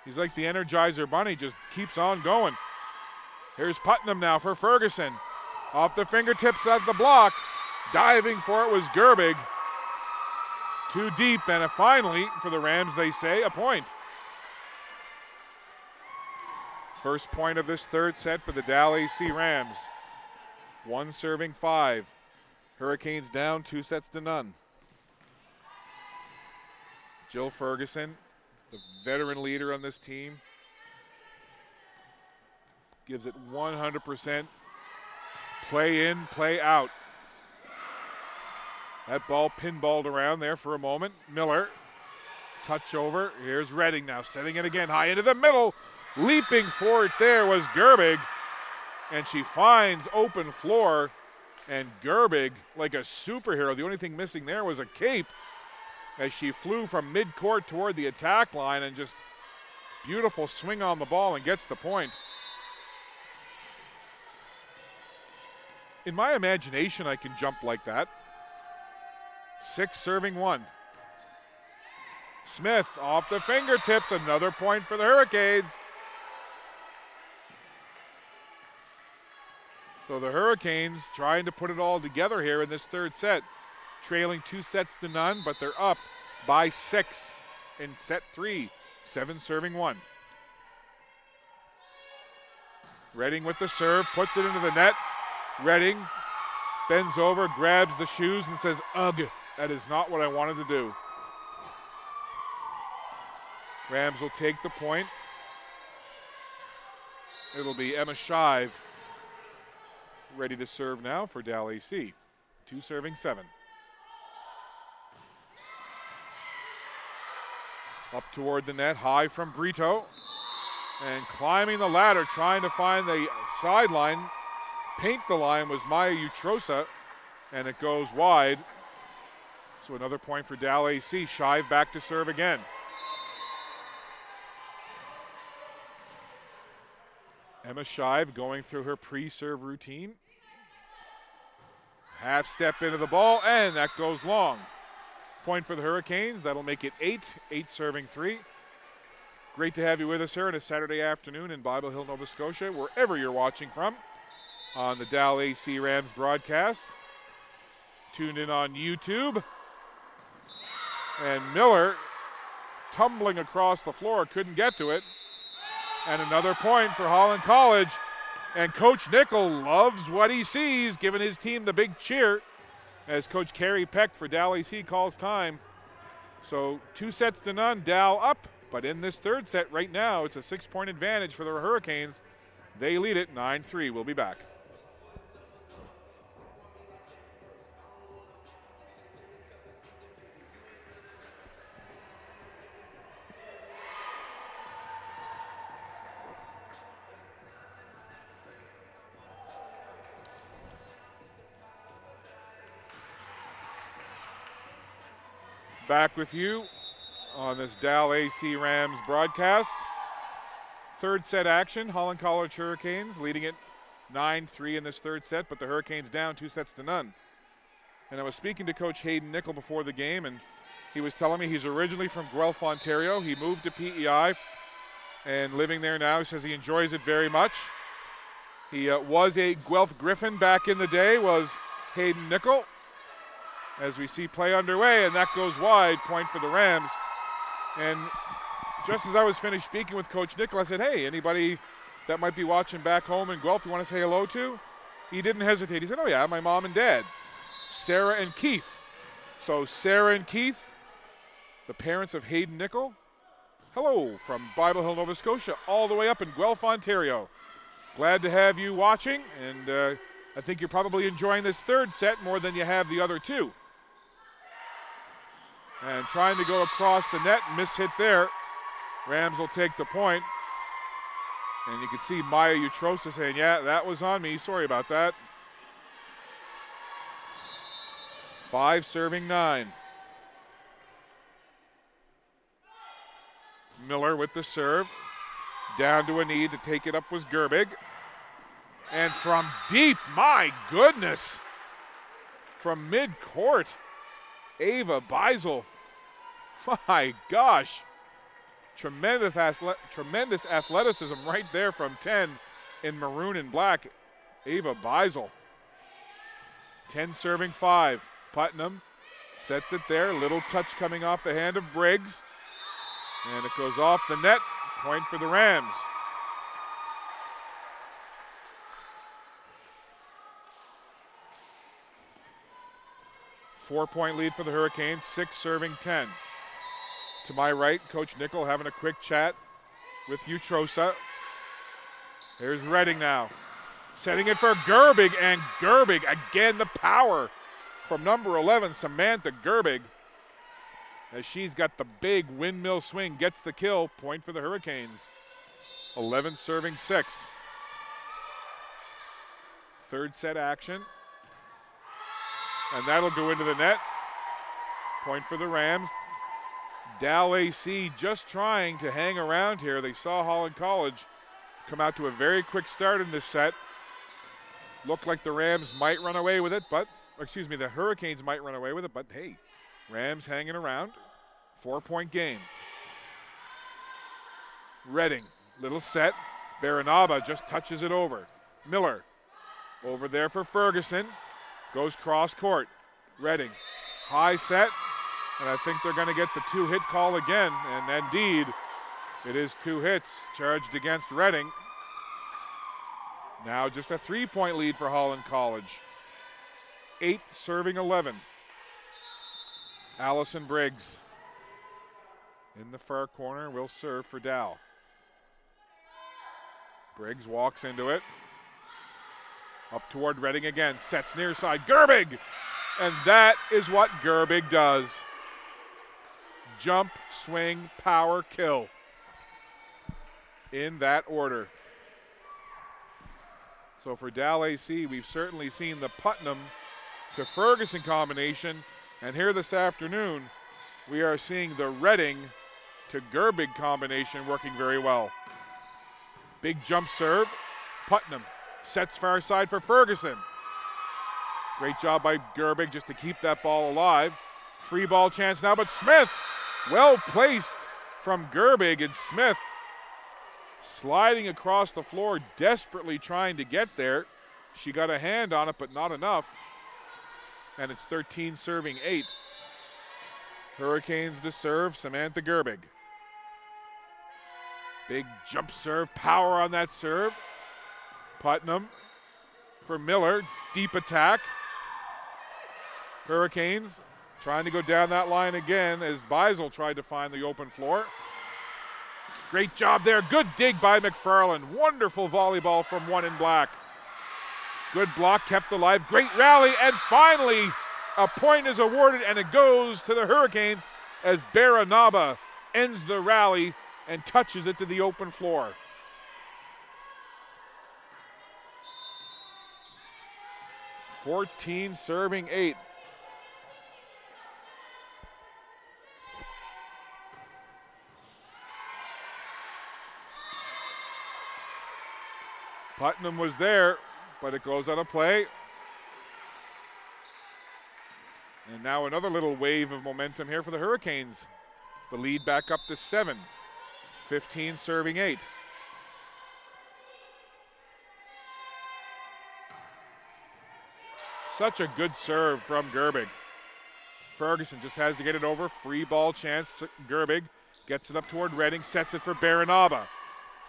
He's like the Energizer Bunny, just keeps on going. Here's Putnam now for Ferguson. Off the fingertips of the block. Diving for it was Gerbig. Too deep, and finally, for the Rams, they say, a point. First point of this third set for the Dalhousie Rams. 1 serving 5. Hurricanes down 2-0. Jill Ferguson, the veteran leader on this team, gives it 100%. Play in, play out. That ball pinballed around there for a moment. Miller, touch over. Here's Redding now, setting it again high into the middle. Leaping for it there was Gerbig. And she finds open floor. And Gerbig, like a superhero, the only thing missing there was a cape as she flew from midcourt toward the attack line, and just beautiful swing on the ball and gets the point. In my imagination, I can jump like that. 6 serving 1. Smith off the fingertips, another point for the Hurricanes. So the Hurricanes trying to put it all together here in this third set, trailing 2-0, but they're up by 6 in set 3, 7-1. Redding with the serve, puts it into the net. Redding bends over, grabs the shoes and says, ugh, that is not what I wanted to do. Rams will take the point. It'll be Emma Shive ready to serve now for Dalhousie. 2-7. Up toward the net, high from Brito. And climbing the ladder, trying to find the sideline. Paint the line was Maya Utrosa, and it goes wide. So another point for Dalhousie. Shive back to serve again. Emma Shive going through her pre-serve routine. Half step into the ball, and that goes long. Point for the Hurricanes. That'll make it 8-3. Great to have you with us here on a Saturday afternoon in Bible Hill, Nova Scotia, wherever you're watching from on the Dalhousie Rams broadcast. Tuned in on YouTube. And Miller tumbling across the floor, couldn't get to it. And another point for Holland College. And Coach Nickel loves what he sees, giving his team the big cheer as Coach Carrie Peck for Dalhousie calls time. So 2-0, Dal up. But in this third set right now, it's a 6-point advantage for the Hurricanes. They lead it 9-3. We'll be back. Back with you on this Dalhousie Rams broadcast. Third set action, Holland College Hurricanes leading it 9-3 in this third set, but the Hurricanes down 2-0. And I was speaking to Coach Hayden Nickel before the game, and he was telling me he's originally from Guelph, Ontario. He moved to PEI and living there now. He says he enjoys it very much. He was a Guelph Griffin back in the day, was Hayden Nickel. As we see play underway, and that goes wide, point for the Rams. And just as I was finished speaking with Coach Nickel, I said, hey, anybody that might be watching back home in Guelph you want to say hello to? He didn't hesitate. He said, oh yeah, my mom and dad, Sarah and Keith. So Sarah and Keith, the parents of Hayden Nickel, hello from Bible Hill, Nova Scotia, all the way up in Guelph, Ontario. Glad to have you watching, and I think you're probably enjoying this third set more than you have the other two. And trying to go across the net, miss hit there. Rams will take the point. And you can see Maya Utrosa saying, yeah, that was on me. Sorry about that. 5-9. Miller with the serve. Down to a knee to take it up was Gerbig. And from deep, my goodness. From mid-court. Ava Beisel, my gosh, tremendous athleticism right there from 10 in maroon and black. Ava Beisel, 10-5. Putnam sets it there, little touch coming off the hand of Briggs, and it goes off the net. Point for the Rams. Four-point lead for the Hurricanes, 6-10. To my right, Coach Nickel having a quick chat with Utrosa. Here's Redding now. Setting it for Gerbig, and Gerbig, again the power from number 11, Samantha Gerbig. As she's got the big windmill swing, gets the kill. Point for the Hurricanes. 11-6. Third set action. And that'll go into the net. Point for the Rams. Dalhousie just trying to hang around here. They saw Holland College come out to a very quick start in this set. Looked like the Rams might run away with it, the Hurricanes might run away with it, but hey, Rams hanging around. 4-point game. Redding, little set. Baranaba just touches it over. Miller Over there for Ferguson. Goes cross court. Redding. High set. And I think they're going to get the 2-hit call again. And indeed, it is 2 hits charged against Redding. Now just a 3-point lead for Holland College. 8 serving 11. Allison Briggs in the far corner will serve for Dow. Briggs walks into it. Up toward Redding again. Sets near side. Gerbig! And that is what Gerbig does. Jump, swing, power, kill. In that order. So for Dalhousie, we've certainly seen the Putnam to Ferguson combination. And here this afternoon, we are seeing the Redding to Gerbig combination working very well. Big jump serve. Putnam sets far side for Ferguson. Great job by Gerbig just to keep that ball alive. Free ball chance now, but Smith, well placed from Gerbig, and Smith sliding across the floor, desperately trying to get there. She got a hand on it, but not enough. And it's 13 serving 8. Hurricanes to serve, Samantha Gerbig. Big jump serve, power on that serve. Putnam for Miller, deep attack. Hurricanes trying to go down that line again as Beisel tried to find the open floor. Great job there, good dig by McFarland. Wonderful volleyball from one in black. Good block, kept alive, great rally, and finally a point is awarded and it goes to the Hurricanes as Baranaba ends the rally and touches it to the open floor. (14 serving 8). Putnam was there, but it goes out of play. And now another little wave of momentum here for the Hurricanes. The lead back up to 7. 15 serving 8. Such a good serve from Gerbig. Ferguson just has to get it over. Free ball chance. Gerbig gets it up toward Redding, sets it for Baranaba.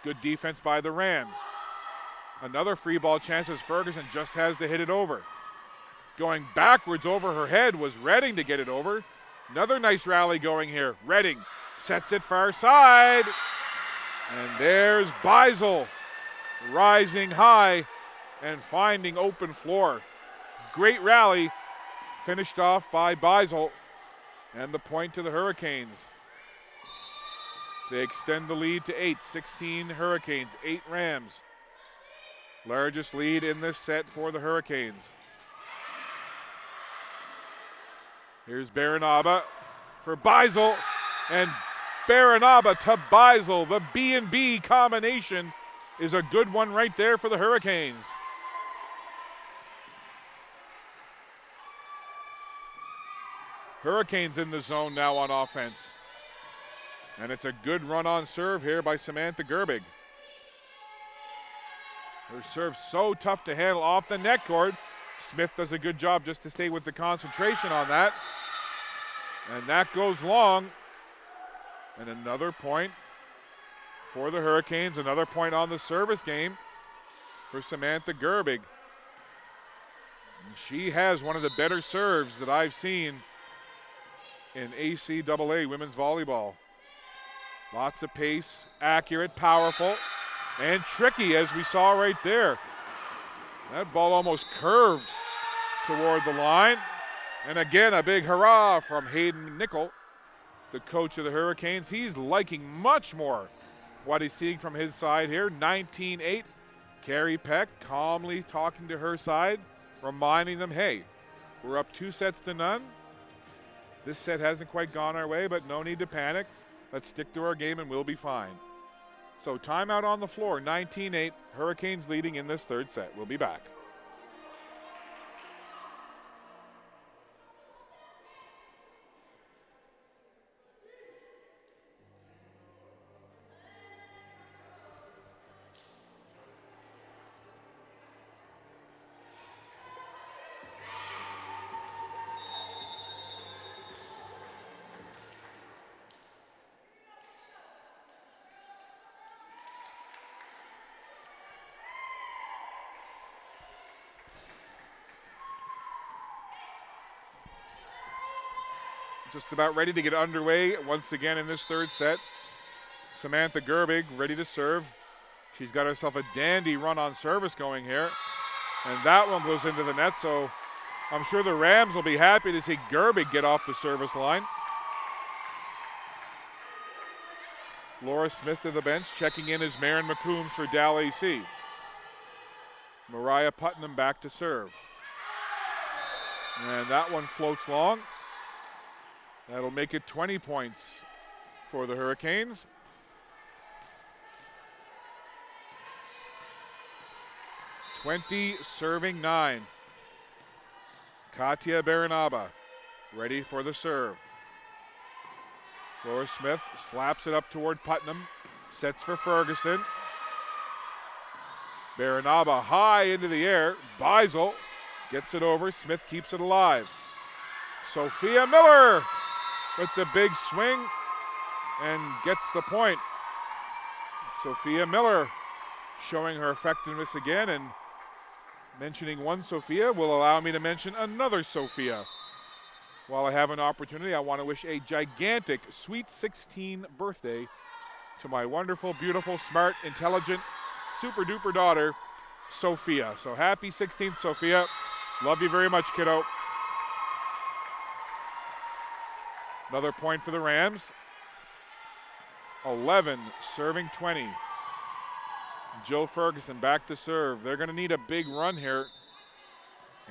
Good defense by the Rams. Another free ball chance as Ferguson just has to hit it over. Going backwards over her head was Redding to get it over. Another nice rally going here. Redding sets it far side. And there's Beisel rising high and finding open floor. Great rally finished off by Beisel, and the point to the Hurricanes. They extend the lead to 8. 16 Hurricanes, 8 Rams. Largest lead in this set for the Hurricanes. Here's Baranaba for Beisel, and Baranaba to Beisel. The B&B combination is a good one right there for the Hurricanes. Hurricanes in the zone now on offense. And it's a good run on serve here by Samantha Gerbig. Her serve so tough to handle off the net cord. Smith does a good job just to stay with the concentration on that. And that goes long. And another point for the Hurricanes. Another point on the service game for Samantha Gerbig. And she has one of the better serves that I've seen in ACAA women's volleyball. Lots of pace, accurate, powerful, and tricky as we saw right there. That ball almost curved toward the line. And again, a big hurrah from Hayden Nickel, the coach of the Hurricanes. He's liking much more what he's seeing from his side here. 19-8. Carrie Peck calmly talking to her side, reminding them, hey, we're up 2-0. This set hasn't quite gone our way, but no need to panic. Let's stick to our game and we'll be fine. So timeout on the floor, 19-8. Hurricanes leading in this third set. We'll be back. just about ready to get underway once again in this third set. Samantha Gerbig ready to serve. She's got herself a dandy run on service going here. And that one goes into the net, so I'm sure the Rams will be happy to see Gerbig get off the service line. Laura Smith to the bench. Checking in is Maren McCombs for Dalhousie. Mariah Putnam back to serve. And that one floats long. That'll make it 20 points for the Hurricanes. Serving 9. Katya Baranaba ready for the serve. Laura Smith slaps it up toward Putnam. Sets for Ferguson. Baranaba high into the air. Beisel gets it over. Smith keeps it alive. Sophia Miller with the big swing and gets the point. Sophia Miller showing her effectiveness again, and mentioning one Sophia will allow me to mention another Sophia. While I have an opportunity, I want to wish a gigantic sweet 16 birthday to my wonderful, beautiful, smart, intelligent, super duper daughter, Sophia. So happy 16th, Sophia. Love you very much, kiddo. Another point for the Rams. 11 serving 20. Jill Ferguson back to serve. They're going to need a big run here.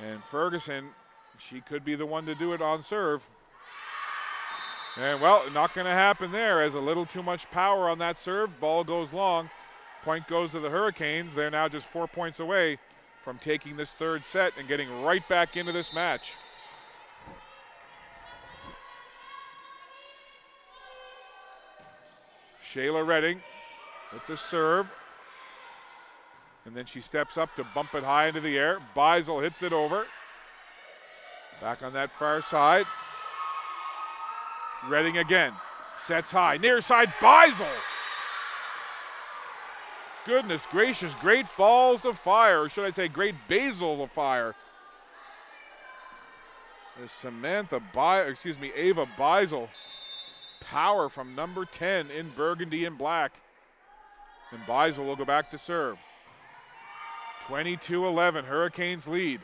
And Ferguson, she could be the one to do it on serve. And, well, not going to happen there, as a little too much power on that serve. Ball goes long. Point goes to the Hurricanes. They're now just 4 points away from taking this third set and getting right back into this match. Shayla Redding with the serve. And then she steps up to bump it high into the air. Beisel hits it over. Back on that far side. Redding again. Sets high. Near side, Beisel. Goodness gracious, great balls of fire. Or should I say great basils of fire. There's Ava Beisel. Power from number 10 in burgundy and black. And Beisel will go back to serve. 22-11, Hurricanes lead.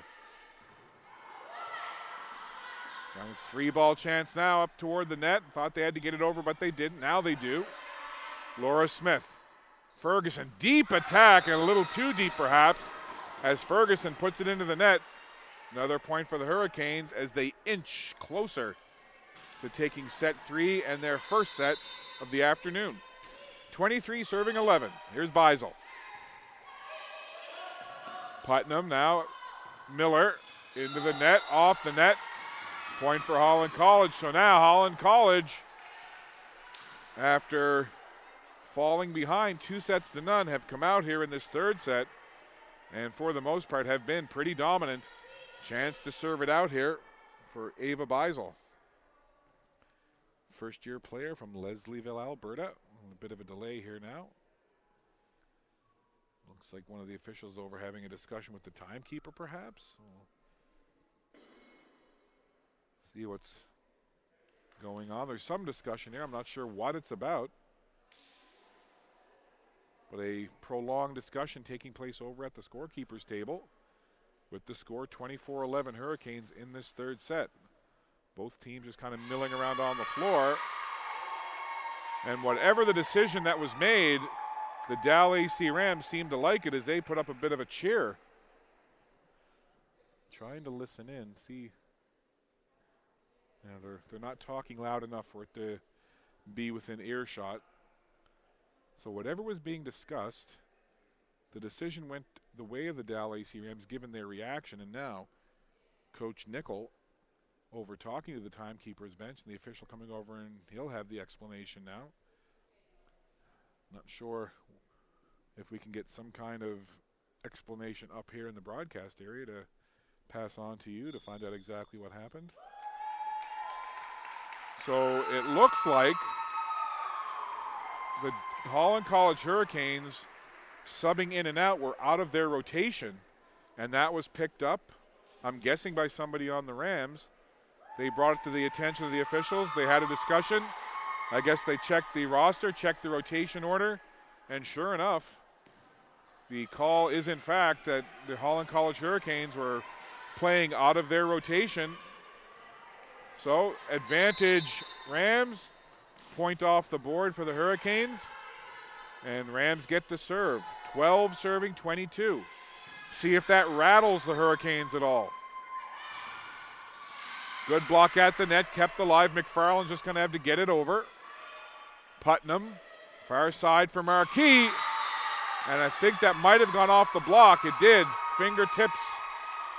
Free ball chance now up toward the net. Thought they had to get it over, but they didn't. Now they do. Laura Smith. Ferguson, deep attack, and a little too deep perhaps, as Ferguson puts it into the net. Another point for the Hurricanes as they inch closer to taking set 3 and their first set of the afternoon. 23 serving 11. Here's Beisel. Putnam now. Miller into the net, off the net. Point for Holland College. So now Holland College, after falling behind 2-0, have come out here in this third set and for the most part have been pretty dominant. Chance to serve it out here for Ava Beisel. First-year player from Leslieville, Alberta. A bit of a delay here now. Looks like one of the officials over having a discussion with the timekeeper, perhaps. We'll see what's going on. There's some discussion here. I'm not sure what it's about. But a prolonged discussion taking place over at the scorekeeper's table with the score 24-11 Hurricanes in this third set. Both teams just kind of milling around on the floor. And whatever the decision that was made, the Dalhousie Rams seemed to like it as they put up a bit of a cheer. Trying to listen in, see. They're not talking loud enough for it to be within earshot. So whatever was being discussed, the decision went the way of the Dalhousie Rams given their reaction. And now Coach Nickel over talking to the timekeeper's bench and the official coming over, and he'll have the explanation now. Not sure if we can get some kind of explanation up here in the broadcast area to pass on to you to find out exactly what happened. So it looks like the Holland College Hurricanes subbing in and out were out of their rotation, and that was picked up, I'm guessing, by somebody on the Rams. They brought it to the attention of the officials. They had a discussion. I guess they checked the roster, checked the rotation order, and sure enough, the call is in fact that the Holland College Hurricanes were playing out of their rotation. So advantage Rams, point off the board for the Hurricanes, and Rams get to serve. 12 serving 22. See if that rattles the Hurricanes at all. Good block at the net, kept alive. McFarland's just going to have to get it over. Putnam, far side for Marquis, and I think that might have gone off the block. It did. Fingertips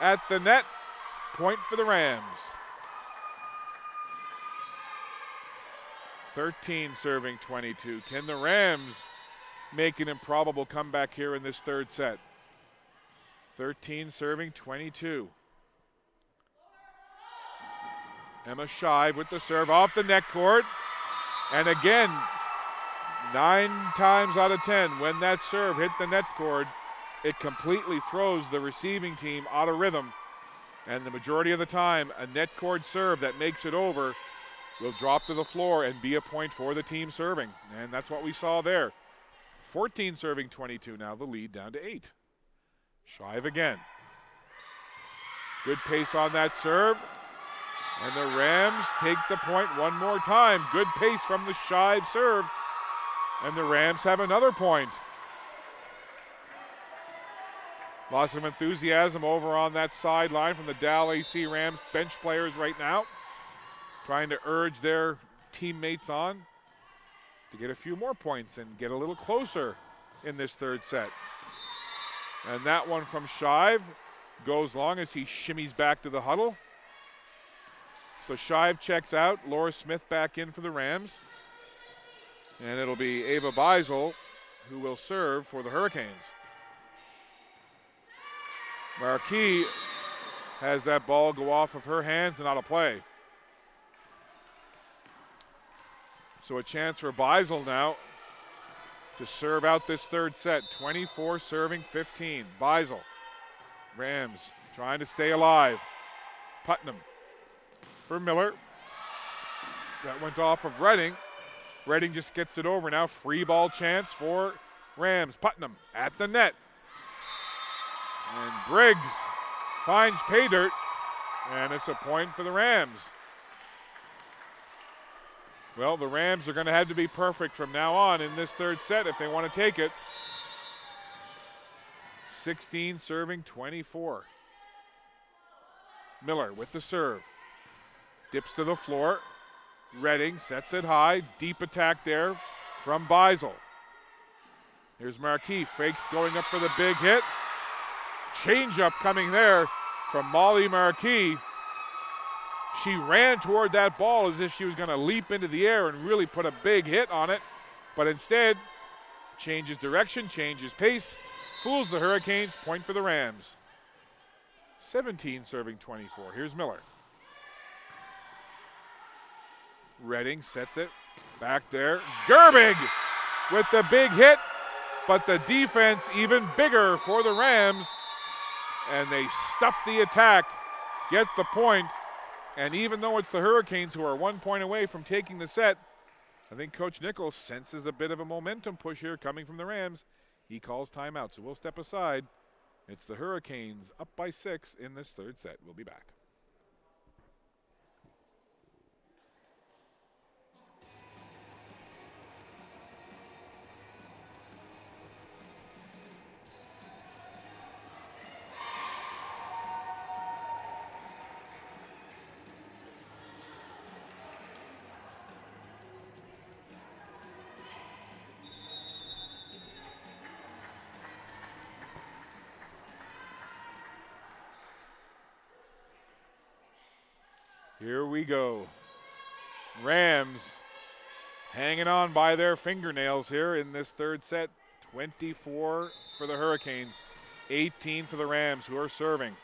at the net. Point for the Rams. 13 serving 22. Can the Rams make an improbable comeback here in this third set? 13 serving 22. Emma Shive with the serve off the net cord. And again, 9 times out of 10, when that serve hit the net cord, it completely throws the receiving team out of rhythm. And the majority of the time, a net cord serve that makes it over will drop to the floor and be a point for the team serving. And that's what we saw there. 14 serving 22 now, the lead down to 8. Shive again. Good pace on that serve. And the Rams take the point one more time. Good pace from the Shive serve. And the Rams have another point. Lots of enthusiasm over on that sideline from the Dalhousie Rams bench players right now, trying to urge their teammates on to get a few more points and get a little closer in this third set. And that one from Shive goes long as he shimmies back to the huddle. So Shive checks out. Laura Smith back in for the Rams. And it'll be Ava Beisel who will serve for the Hurricanes. Marquis has that ball go off of her hands and out of play. So a chance for Beisel now to serve out this third set. 24 serving 15. Beisel. Rams trying to stay alive. Putnam for Miller. That went off of Redding. Redding just gets it over now. Free ball chance for Rams. Putnam at the net. And Briggs finds pay dirt, and it's a point for the Rams. Well, the Rams are going to have to be perfect from now on in this third set if they want to take it. 16 serving 24. Miller with the serve. Dips to the floor. Redding sets it high. Deep attack there from Beisel. Here's Marquis. Fakes going up for the big hit. Change-up coming there from Molly Marquis. She ran toward that ball as if she was going to leap into the air and really put a big hit on it, but instead changes direction, changes pace, fools the Hurricanes. Point for the Rams. 17 serving 24. Here's Miller. Redding sets it back there. Gerbig with the big hit, but the defense even bigger for the Rams. And they stuff the attack, get the point, and even though it's the Hurricanes who are 1 point away from taking the set, I think Coach Nichols senses a bit of a momentum push here coming from the Rams. He calls timeout, so we'll step aside. It's the Hurricanes up by 6 in this third set. We'll be back. Here we go. Rams hanging on by their fingernails here in this third set. 24 for the Hurricanes, 18 for the Rams, who are serving.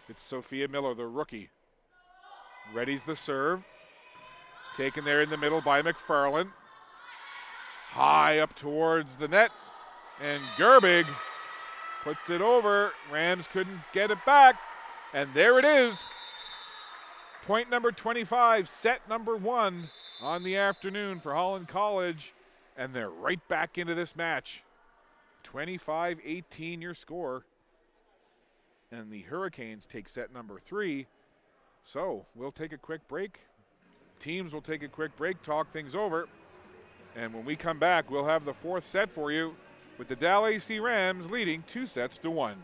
It's Sophia Miller, the rookie. Readies the serve. Taken there in the middle by McFarland. High up towards the net. And Gerbig puts it over. Rams couldn't get it back. And there it is. Point number 25, set number 1 on the afternoon for Holland College, and they're right back into this match. 25-18 your score, and the Hurricanes take set number 3. So we'll take a quick break. Teams will take a quick break, talk things over, and when we come back, we'll have the 4th set for you with the Dalhousie Rams leading 2-1.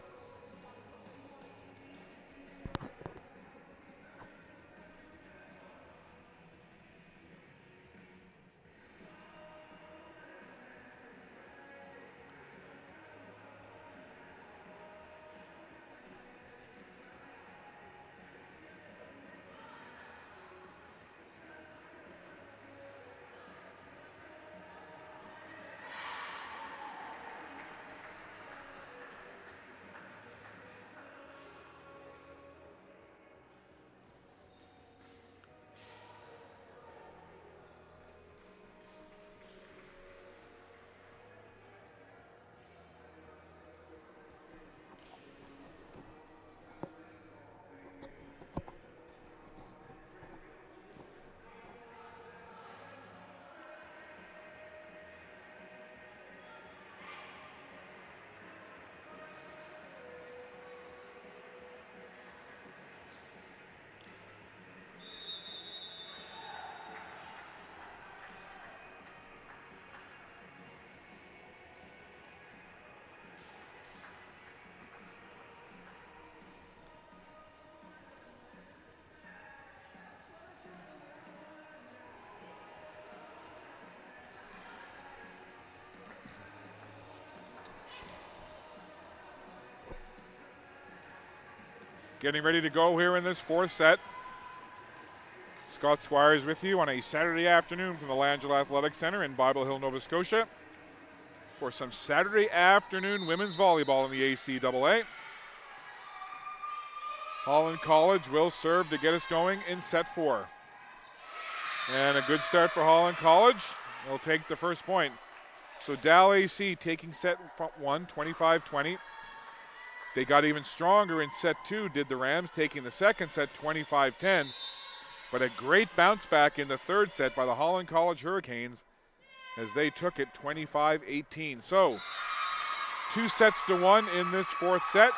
Getting ready to go here in this 4th set. Scott Squires with you on a Saturday afternoon from the Langell Athletic Center in Bible Hill, Nova Scotia, for some Saturday afternoon women's volleyball in the ACAA. Holland College will serve to get us going in set 4. And a good start for Holland College. They'll take the first point. So Dalhousie taking set 1, 25-20. They got even stronger in set 2, did the Rams, taking the second set 25-10. But a great bounce back in the 3rd set by the Holland College Hurricanes as they took it 25-18. So 2-1 in this 4th set.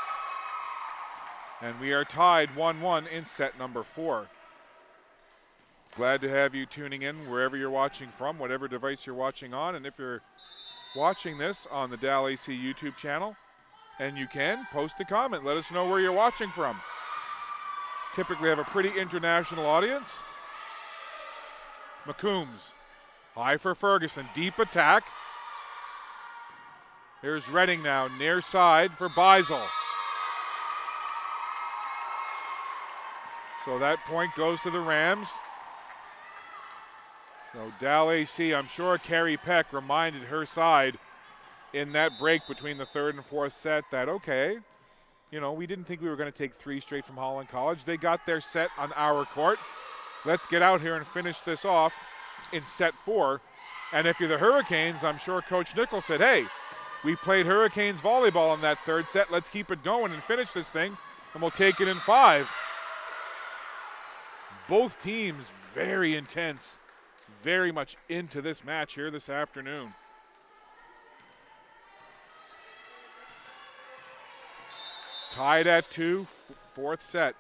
And we are tied 1-1 in set number 4. Glad to have you tuning in wherever you're watching from, whatever device you're watching on. And if you're watching this on the Dalhousie YouTube channel, and you can, post a comment. Let us know where you're watching from. Typically have a pretty international audience. McCombs, high for Ferguson, deep attack. Here's Redding now, near side for Beisel. So that point goes to the Rams. So Dalhousie, I'm sure Carrie Peck reminded her side in that break between the 3rd and 4th set that, okay, you know, we didn't think we were going to take 3 straight from Holland College. They got their set on our court. Let's get out here and finish this off in set 4. And if you're the Hurricanes, I'm sure Coach Nichols said, hey, we played Hurricanes volleyball in that 3rd set. Let's keep it going and finish this thing, and we'll take it in 5. Both teams very intense, very much into this match here this afternoon. Tied at 2, 4th set.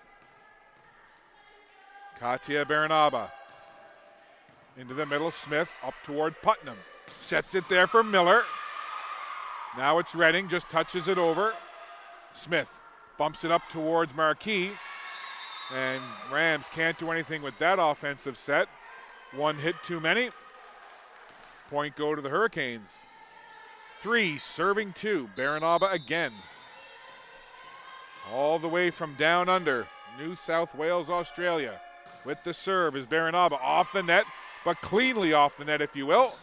Katia Baranaba into the middle. Smith up toward Putnam. Sets it there for Miller. Now it's Redding, just touches it over. Smith bumps it up towards Marquis. And Rams can't do anything with that offensive set. 1 hit too many. Point go to the Hurricanes. 3 serving 2. Baranaba again. All the way from down under, New South Wales, Australia. With the serve is Baranaba off the net, but cleanly off the net, if you will.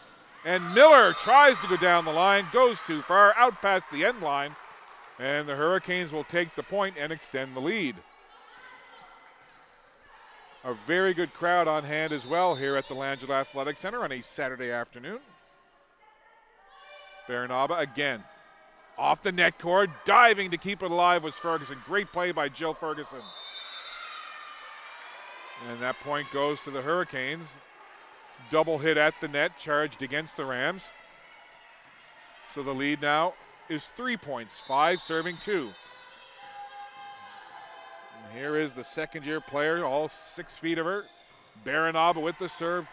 And Miller tries to go down the line, goes too far, out past the end line. And the Hurricanes will take the point and extend the lead. A very good crowd on hand as well here at the Langell Athletic Center on a Saturday afternoon. Baranaba again. Off the net cord, diving to keep it alive was Ferguson. Great play by Jill Ferguson. And that point goes to the Hurricanes. Double hit at the net, charged against the Rams. So the lead now is 3 points, 5 serving 2. And here is the second-year player, all 6 feet of her. Baranaba with the serve,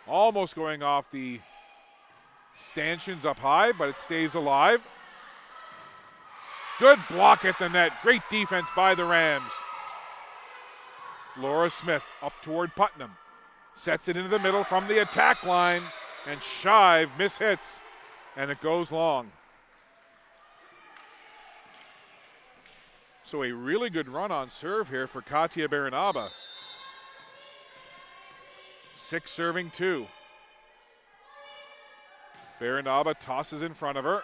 almost going off the stanchions up high, but it stays alive. Good block at the net. Great defense by the Rams. Laura Smith up toward Putnam. Sets it into the middle from the attack line, and Shive mishits, and it goes long. So a really good run on serve here for Katia Baranaba. 6 serving 2. Baranaba tosses in front of her.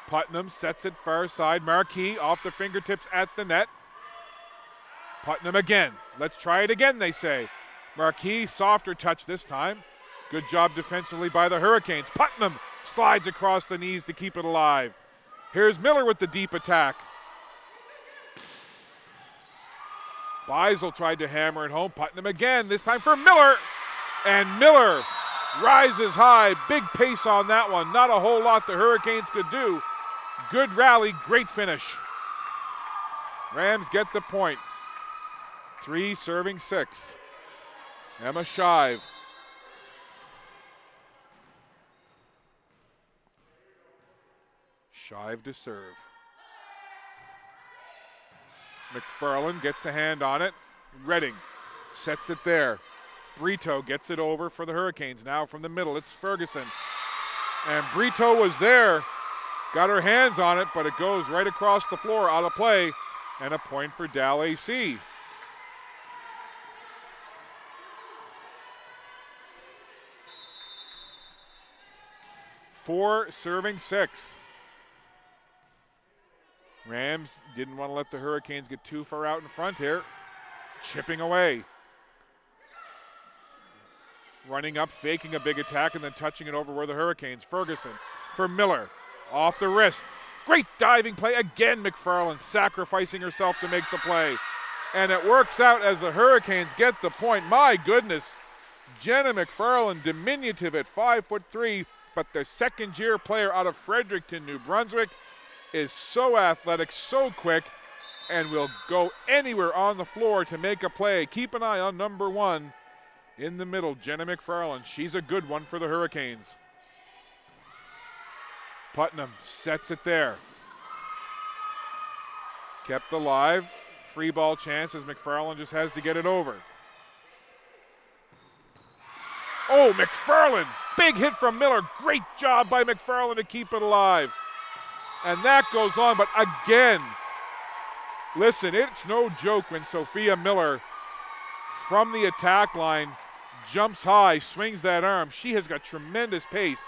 Putnam sets it far side. Marquis off the fingertips at the net. Putnam again. Let's try it again, they say. Marquis, softer touch this time. Good job defensively by the Hurricanes. Putnam slides across the knees to keep it alive. Here's Miller with the deep attack. Beisel tried to hammer it home. Putnam again, this time for Miller. And Miller rises high. Big pace on that one. Not a whole lot the Hurricanes could do. Good rally, great finish. Rams get the point. 3 serving 6. Emma Shive. Shive to serve. McFarland gets a hand on it. Redding sets it there. Brito gets it over for the Hurricanes. Now from the middle, it's Ferguson. And Brito was there, got her hands on it, but it goes right across the floor, out of play, and a point for Dalhousie. Four serving 6. Rams didn't want to let the Hurricanes get too far out in front here. Chipping away. Running up, faking a big attack, and then touching it over where the Hurricanes. Ferguson for Miller. Off the wrist. Great diving play. Again, McFarland sacrificing herself to make the play. And it works out as the Hurricanes get the point. My goodness. Jenna McFarland, diminutive at 5'3", but the second-year player out of Fredericton, New Brunswick, is so athletic, so quick, and will go anywhere on the floor to make a play. Keep an eye on number 1 in the middle, Jenna McFarland. She's a good one for the Hurricanes. Putnam sets it there. Kept alive. Free ball chance as McFarland just has to get it over. Oh, McFarland! Big hit from Miller. Great job by McFarland to keep it alive. And that goes on, but again, listen, it's no joke when Sophia Miller from the attack line jumps high, swings that arm. She has got tremendous pace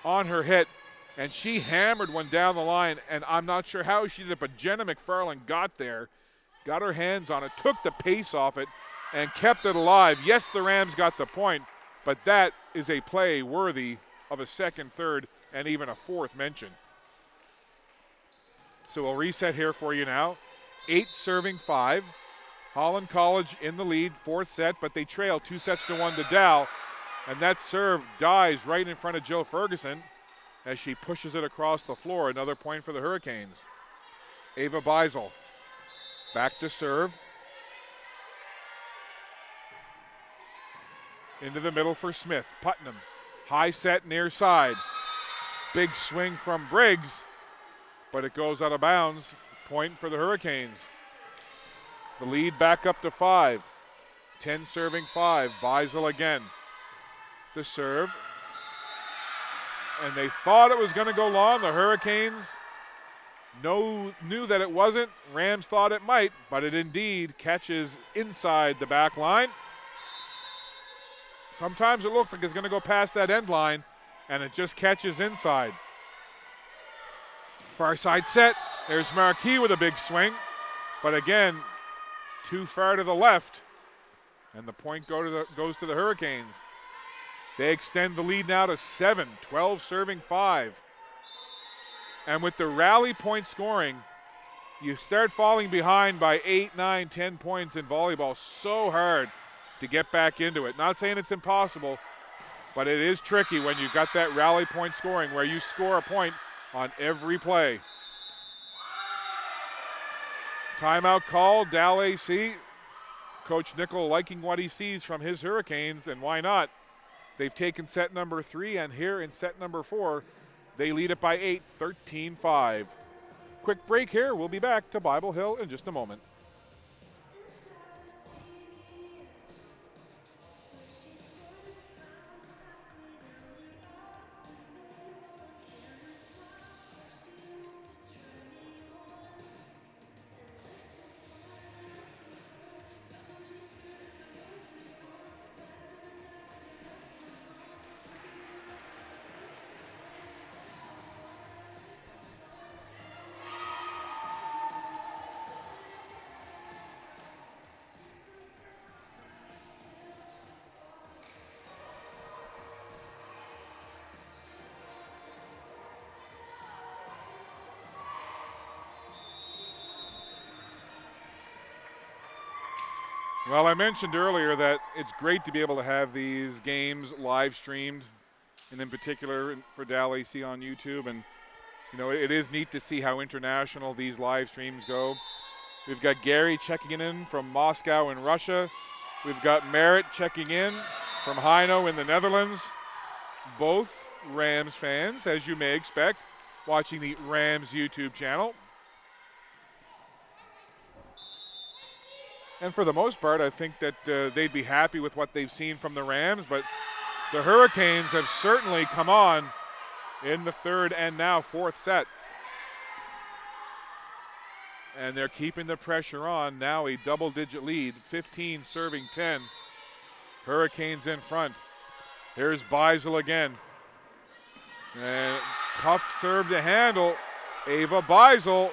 on her hit, and she hammered one down the line, and I'm not sure how she did it, but Jenna McFarland got there, got her hands on it, took the pace off it, and kept it alive. Yes, the Rams got the point, but that is a play worthy of a second, third, and even a fourth mention. So we'll reset here for you now. 8 serving 5. Holland College in the lead, 4th set, but they trail 2-1 to Dal. And that serve dies right in front of Jill Ferguson as she pushes it across the floor. Another point for the Hurricanes. Ava Beisel back to serve. Into the middle for Smith. Putnam, high set near side. Big swing from Briggs, but it goes out of bounds. Point for the Hurricanes. The lead back up to 5. 10 serving 5. Beisel again. The serve. And they thought it was going to go long. The Hurricanes knew that it wasn't. Rams thought it might, but it indeed catches inside the back line. Sometimes it looks like it's going to go past that end line, and it just catches inside. Far side set. There's Marquis with a big swing. But again, too far to the left. And the point goes to the Hurricanes. They extend the lead now to 7, 12 serving 5. And with the rally point scoring, you start falling behind by 8, 9, 10 points in volleyball so hard to get back into it. Not saying it's impossible, but it is tricky when you've got that rally point scoring where you score a point on every play. Timeout call, Dalhousie. Coach Nickel liking what he sees from his Hurricanes, and why not? They've taken set number 3, and here in set number 4, they lead it by 8, 13-5. Quick break here. We'll be back to Bible Hill in just a moment. Well, I mentioned earlier that it's great to be able to have these games live streamed, and in particular for Dalhousie on YouTube. And, you know, it is neat to see how international these live streams go. We've got Gary checking in from Moscow in Russia. We've got Merritt checking in from Heino in the Netherlands. Both Rams fans, as you may expect, watching the Rams YouTube channel. And for the most part, I think that they'd be happy with what they've seen from the Rams, but the Hurricanes have certainly come on in the third and now fourth set. And they're keeping the pressure on. Now a double-digit lead, 15 serving 10. Hurricanes in front. Here's Beisel again. And tough serve to handle. Ava Beisel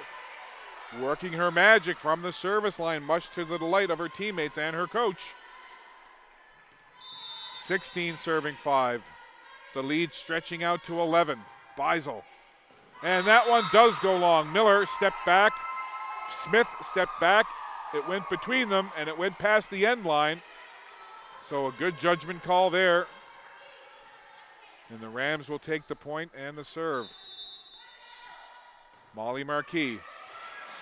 working her magic from the service line, much to the delight of her teammates and her coach. 16 serving 5. The lead stretching out to 11. Beisel. And that one does go long. Miller stepped back. Smith stepped back. It went between them, and it went past the end line. So a good judgment call there. And the Rams will take the point and the serve. Molly Marquis.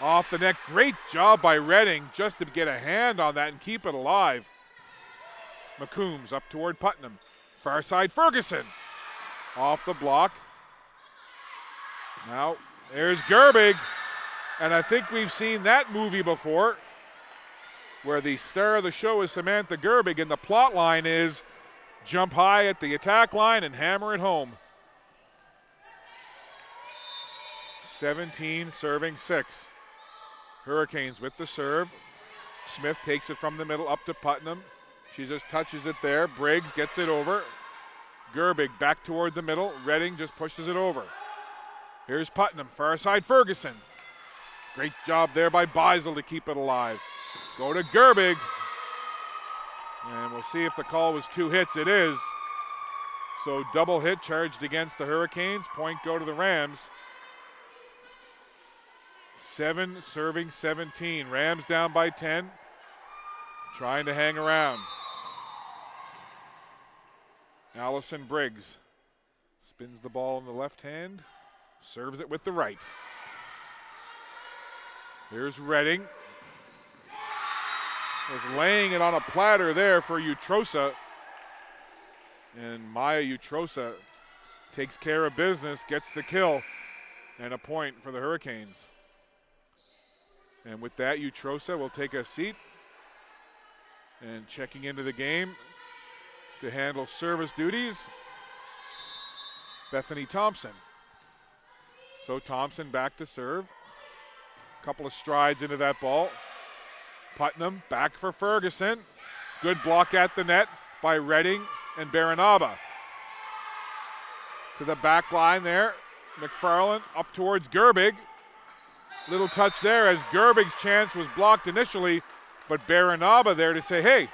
Off the net. Great job by Redding just to get a hand on that and keep it alive. McCombs up toward Putnam. Far side Ferguson. Off the block. Now there's Gerbig. And I think we've seen that movie before, where the star of the show is Samantha Gerbig and the plot line is jump high at the attack line and hammer it home. 17 serving 6. Hurricanes with the serve. Smith takes it from the middle up to Putnam. She just touches it there. Briggs gets it over. Gerbig back toward the middle. Redding just pushes it over. Here's Putnam, far side Ferguson. Great job there by Beisel to keep it alive. Go to Gerbig. And we'll see if the call was 2 hits. It is. So double hit charged against the Hurricanes. Point go to the Rams. 7 serving 17. Rams down by 10. Trying to hang around. Allison Briggs spins the ball in the left hand. Serves it with the right. Here's Redding. Was laying it on a platter there for Utrosa. And Maya Utrosa takes care of business, gets the kill, and a point for the Hurricanes. And with that, Utrosa will take a seat. And checking into the game to handle service duties, Bethany Thompson. So Thompson back to serve. Couple of strides into that ball. Putnam back for Ferguson. Good block at the net by Redding and Baranaba. To the back line there. McFarland up towards Gerbig. Little touch there as Gerbig's chance was blocked initially, but Baranaba there to say, hey,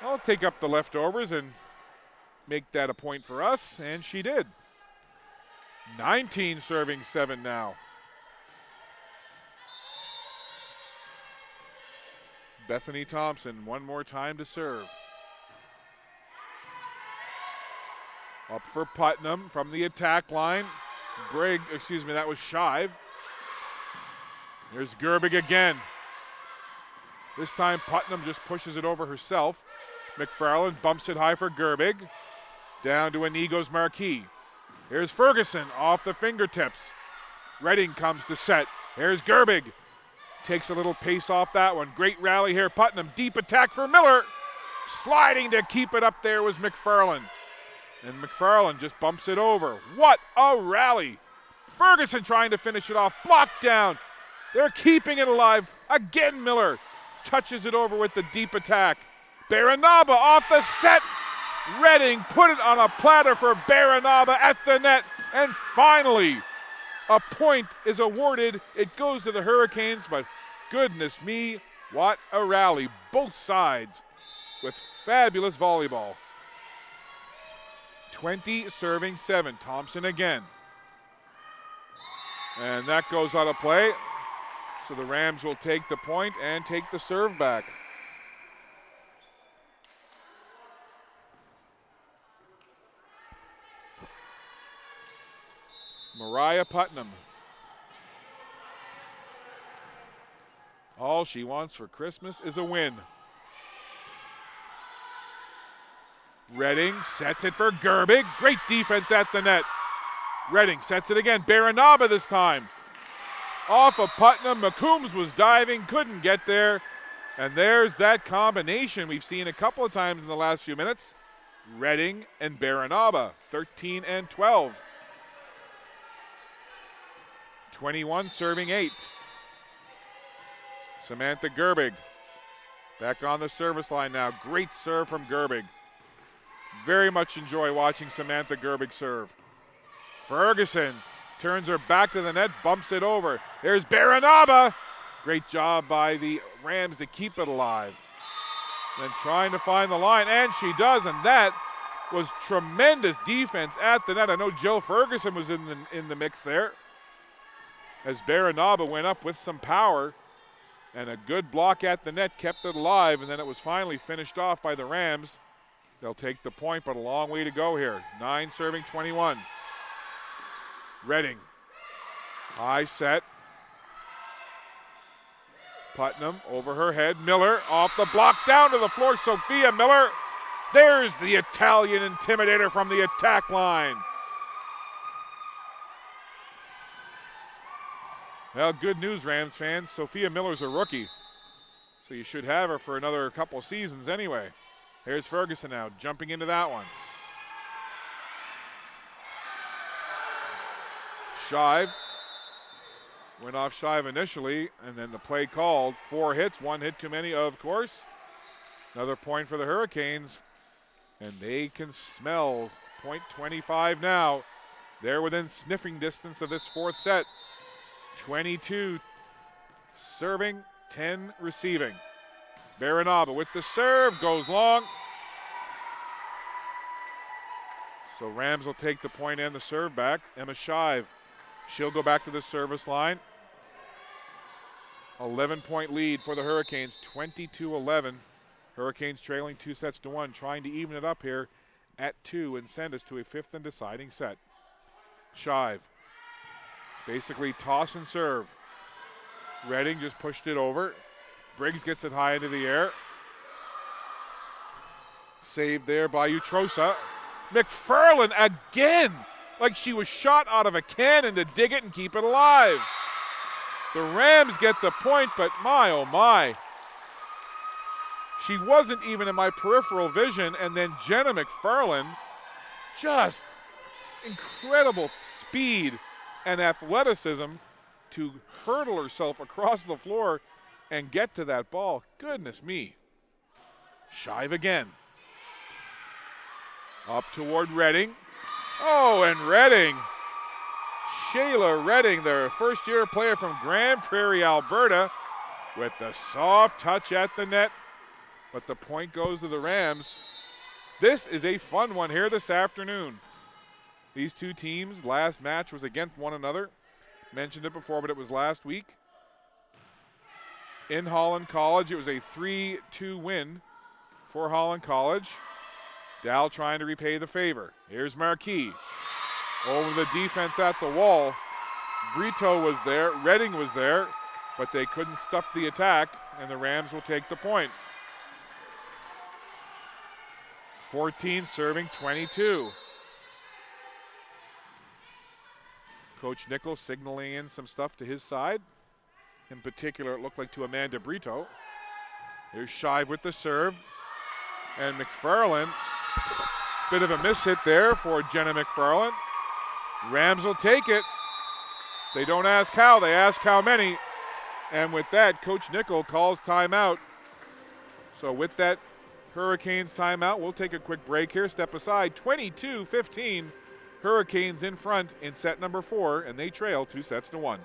I'll take up the leftovers and make that a point for us, and she did. 19 serving 7 now. Bethany Thompson one more time to serve. Up for Putnam from the attack line. That was Shive. Here's Gerbig again. This time Putnam just pushes it over herself. McFarland bumps it high for Gerbig. Down to Inigo's Marquis. Here's Ferguson off the fingertips. Redding comes to set. Here's Gerbig. Takes a little pace off that one. Great rally here. Putnam, deep attack for Miller. Sliding to keep it up there was McFarland. And McFarland just bumps it over. What a rally. Ferguson trying to finish it off. Blocked down. They're keeping it alive. Again, Miller touches it over with the deep attack. Baranaba off the set. Redding put it on a platter for Baranaba at the net. And finally, a point is awarded. It goes to the Hurricanes, but goodness me, what a rally. Both sides with fabulous volleyball. 20 serving 7. Thompson again. And that goes out of play. So the Rams will take the point and take the serve back. Mariah Putnam. All she wants for Christmas is a win. Redding sets it for Gerbig. Great defense at the net. Redding sets it again. Baranaba this time. Off of Putnam. McCombs was diving, couldn't get there. And there's that combination we've seen a couple of times in the last few minutes. Redding and Baranaba, 13 and 12. 21 serving 8. Samantha Gerbig back on the service line now. Great serve from Gerbig. Very much enjoy watching Samantha Gerbig serve. Ferguson turns her back to the net, bumps it over. There's Baranaba. Great job by the Rams to keep it alive. Then trying to find the line, and she does, and that was tremendous defense at the net. I know Jill Ferguson was in the mix there, as Baranaba went up with some power, and a good block at the net kept it alive, and then it was finally finished off by the Rams. They'll take the point, but a long way to go here. 9 serving 21. Redding. High set. Putnam over her head. Miller off the block down to the floor. Sophia Miller. There's the Italian intimidator from the attack line. Well, good news, Rams fans. Sophia Miller's a rookie, so you should have her for another couple seasons anyway. Here's Ferguson now, jumping into that one. Shive. Went off Shive initially, and then the play called. 4 hits, 1 hit too many, of course. Another point for the Hurricanes, and they can smell .25 now. They're within sniffing distance of this 4th set. 22 serving, 10 receiving. Baranaba with the serve, goes long. So Rams will take the point and the serve back. Emma Shive, she'll go back to the service line. 11-point lead for the Hurricanes, 22-11. Hurricanes trailing 2-1, trying to even it up here at 2 and send us to a 5th and deciding set. Shive, basically toss and serve. Redding just pushed it over. Briggs gets it high into the air. Saved there by Utrosa. McFarland again, like she was shot out of a cannon to dig it and keep it alive. The Rams get the point, but my, oh my. She wasn't even in my peripheral vision, and then Jenna McFarland, just incredible speed and athleticism to hurdle herself across the floor and get to that ball. Goodness me. Shive again. Up toward Redding. Oh, and Redding. Shayla Redding, the first-year player from Grand Prairie, Alberta, with the soft touch at the net. But the point goes to the Rams. This is a fun one here this afternoon. These two teams, last match was against one another. Mentioned it before, but it was last week. in Holland College. It was a 3-2 win for Holland College. Dal trying to repay the favor. Here's Marquis. Over the defense at the wall. Brito was there, Redding was there, but they couldn't stuff the attack, and the Rams will take the point. 14 serving 22. Coach Nichols signaling in some stuff to his side. In particular, it looked like to Amanda Brito. Here's Shive with the serve. And McFarland, bit of a miss hit there for Jenna McFarland. Rams will take it. They don't ask how, they ask how many. And with that, Coach Nichols calls timeout. So with that Hurricanes timeout, we'll take a quick break here. Step aside, 22-15. Hurricanes in front in set number 4, and they trail 2-1.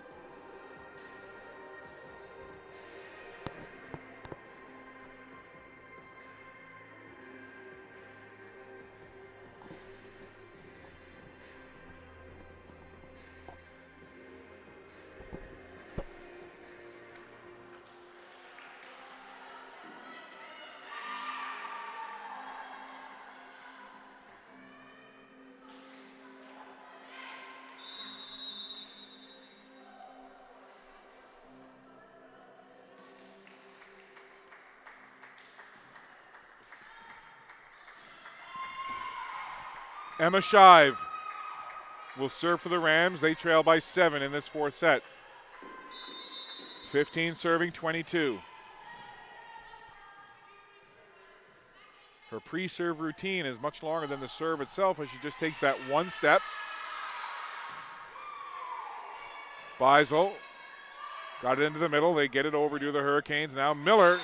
Emma Shive will serve for the Rams. They trail by 7 in this 4th set. 15 serving 22. Her pre-serve routine is much longer than the serve itself as she just takes that one step. Beisel got it into the middle. They get it over to the Hurricanes. Now Miller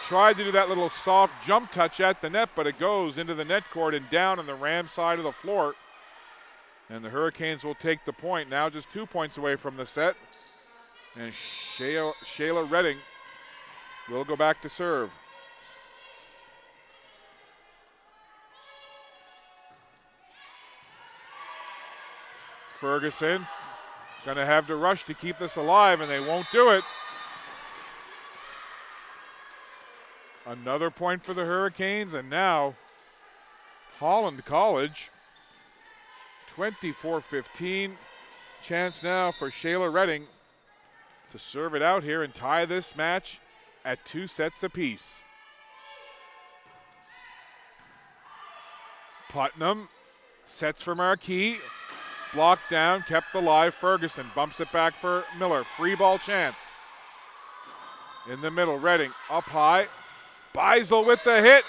tried to do that little soft jump touch at the net, but it goes into the net court and down on the Rams side of the floor. And the Hurricanes will take the point. Now just 2 points away from the set. And Shayla Redding will go back to serve. Ferguson going to have to rush to keep this alive, and they won't do it. Another point for the Hurricanes, and now Holland College, 24-15. Chance now for Shayla Redding to serve it out here and tie this match at 2 sets apiece. Putnam sets for Marquis. Blocked down, kept alive. Ferguson bumps it back for Miller. Free ball chance. In the middle, Redding up high. Beisel with the hit,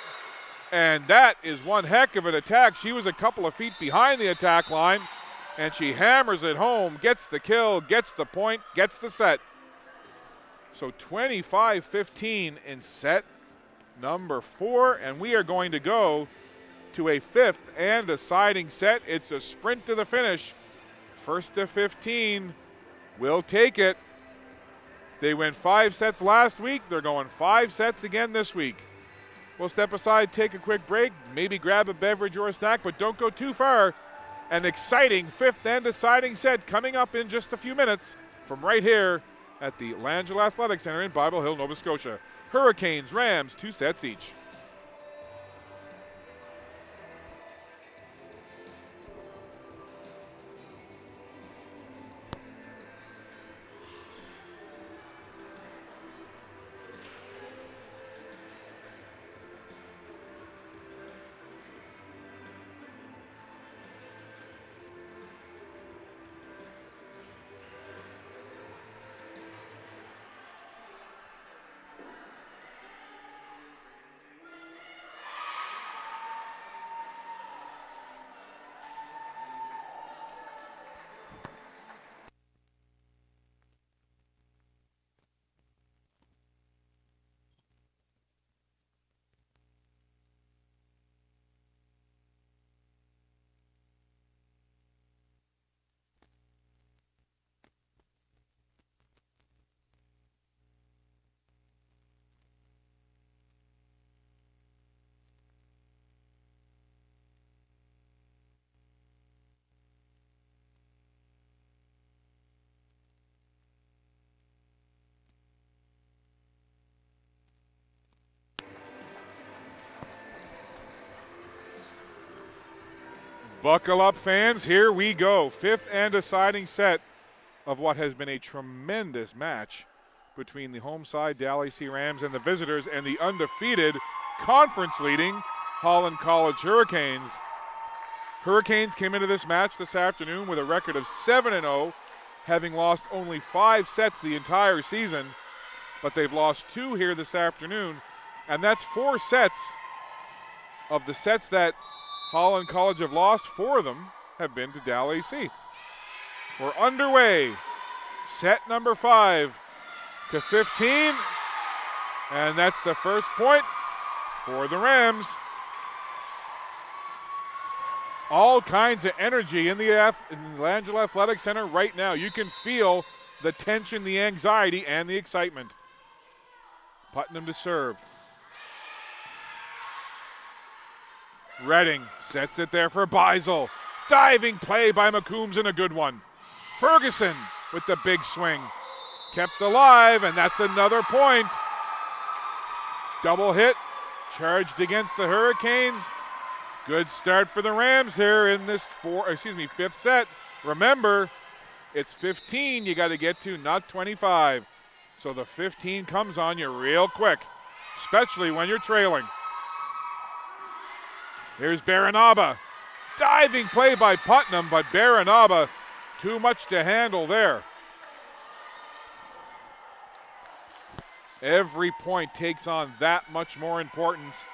and that is one heck of an attack. She was a couple of feet behind the attack line, and she hammers it home, gets the kill, gets the point, gets the set. So 25-15 in set number 4, and we are going to go to a 5th and deciding set. It's a sprint to the finish. 1st to 15 will take it. They went 5 sets last week. They're going 5 sets again this week. We'll step aside, take a quick break, maybe grab a beverage or a snack, but don't go too far. An exciting 5th and deciding set coming up in just a few minutes from right here at the Langell Athletic Center in Bible Hill, Nova Scotia. Hurricanes, Rams, 2 sets each. Buckle up, fans. Here we go. Fifth and deciding set of what has been a tremendous match between the home side Dalhousie Rams and the visitors and the undefeated conference-leading Holland College Hurricanes. Hurricanes came into this match this afternoon with a record of 7-0, having lost only 5 sets the entire season, but they've lost 2 here this afternoon, and that's 4 sets. Of the sets that Holland College have lost, 4 of them have been to Dalhousie. We're underway. Set number 5 to 15, and that's the first point for the Rams. All kinds of energy in the Angela Athletic Center right now. You can feel the tension, the anxiety, and the excitement. Putnam to serve. Redding sets it there for Beisel. Diving play by McCombs and a good one. Ferguson with the big swing. Kept alive, and that's another point. Double hit, charged against the Hurricanes. Good start for the Rams here in this fifth set. Remember, it's 15 you got to get to, not 25. So the 15 comes on you real quick, especially when you're trailing. Here's Baranaba. Diving play by Putnam, but Baranaba, too much to handle there. Every point takes on that much more importance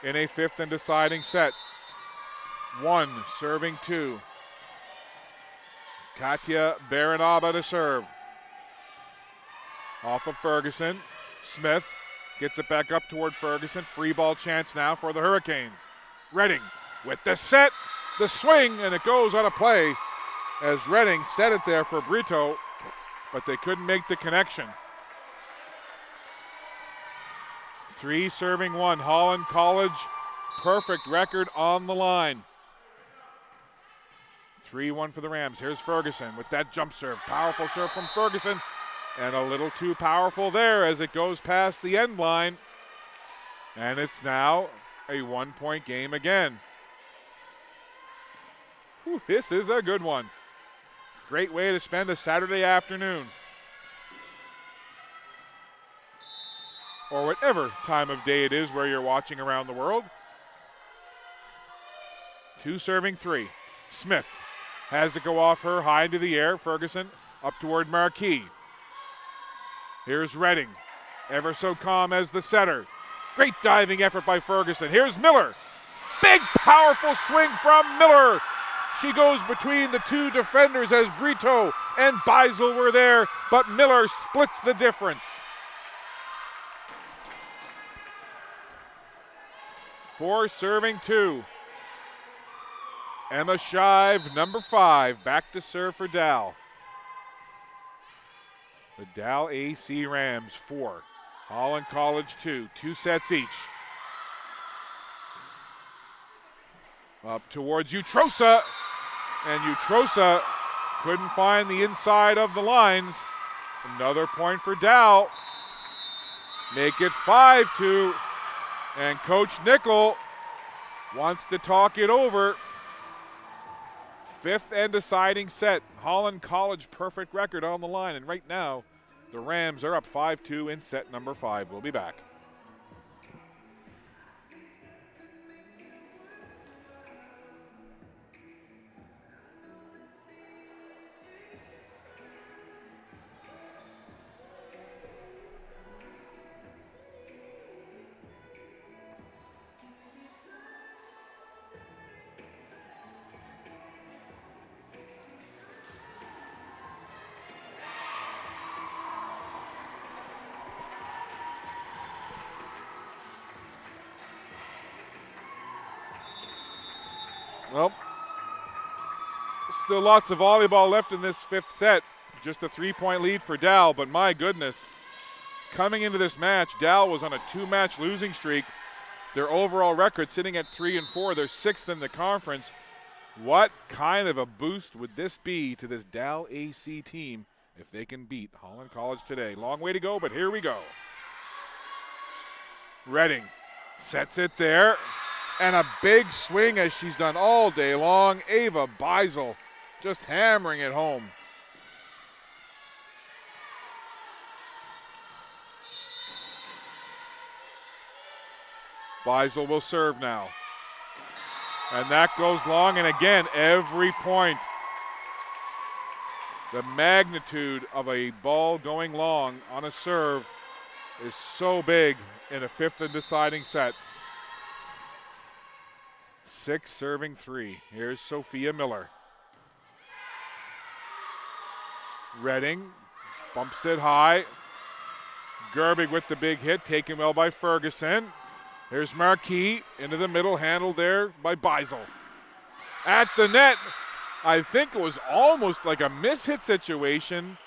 in a fifth and deciding set. 1 serving 2. Katya Baranaba to serve. Off of Ferguson. Smith gets it back up toward Ferguson. Free ball chance now for the Hurricanes. Redding with the set, the swing, and it goes out of play as Redding set it there for Brito, but they couldn't make the connection. 3 serving 1. Holland College, perfect record on the line. 3-1 for the Rams. Here's Ferguson with that jump serve. Powerful serve from Ferguson, and a little too powerful there as it goes past the end line. And it's now a 1-point game again. Whew, this is a good one. Great way to spend a Saturday afternoon. Or whatever time of day it is where you're watching around the world. 2 serving 3. Smith has to go off her high into the air. Ferguson up toward Marquis. Here's Redding, ever so calm as the setter. Great diving effort by Ferguson. Here's Miller. Big powerful swing from Miller. She goes between the 2 defenders as Brito and Beisel were there, but Miller splits the difference. 4 serving 2. Emma Shive, number 5, back to serve for Dal. The Dal AC Rams 4. Holland College 2. 2 sets each. Up towards Utrosa. And Utrosa couldn't find the inside of the lines. Another point for Dal. Make it 5-2. And Coach Nickel wants to talk it over. 5th and deciding set. Holland College perfect record on the line. And right now, the Rams are up 5-2 in set number 5. We'll be back. Well, still lots of volleyball left in this 5th set. Just a 3-point lead for Dal, but my goodness. Coming into this match, Dal was on a 2-match losing streak. Their overall record sitting at 3-4. They're 6th in the conference. What kind of a boost would this be to this Dal AC team if they can beat Holland College today? Long way to go, but here we go. Redding sets it there. And a big swing as she's done all day long. Ava Beisel just hammering it home. Beisel will serve now. And that goes long, and again, every point. The magnitude of a ball going long on a serve is so big in a fifth and deciding set. 6 serving 3. Here's Sophia Miller. Redding bumps it high. Gerbig with the big hit, taken well by Ferguson. Here's Marquis into the middle, handled there by Beisel. At the net, I think it was almost like a mishit situation,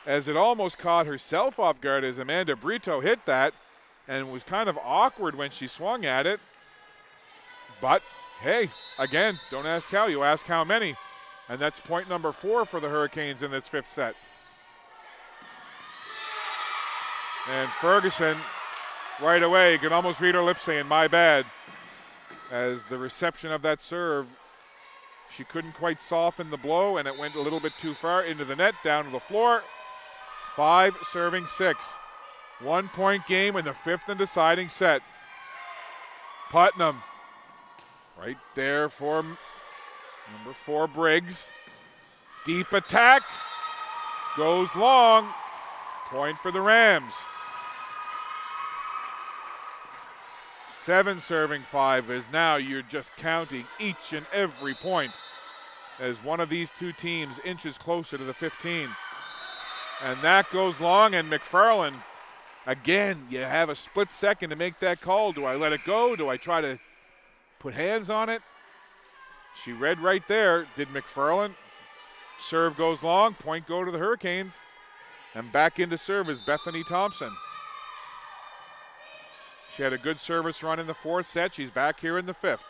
as it almost caught herself off guard as Amanda Brito hit that, and it was kind of awkward when she swung at it. But hey, again, don't ask how, you ask how many. And that's point number 4 for the Hurricanes in this fifth set. And Ferguson, right away, you can almost read her lips saying, my bad. As the reception of that serve, she couldn't quite soften the blow, and it went a little bit too far into the net, down to the floor. 5 serving 6. 1 point game in the fifth and deciding set. Putnam right there for number 4, Briggs. Deep attack. Goes long. Point for the Rams. 7 serving 5 is now you're just counting each and every point as one of these two teams inches closer to the 15. And that goes long, and McFarland, again, you have a split second to make that call. Do I let it go? Do I try to put hands on it? She read right there, did McFarland. Serve goes long, point go to the Hurricanes. And back into serve is Bethany Thompson. She had a good service run in the fourth set. She's back here in the fifth.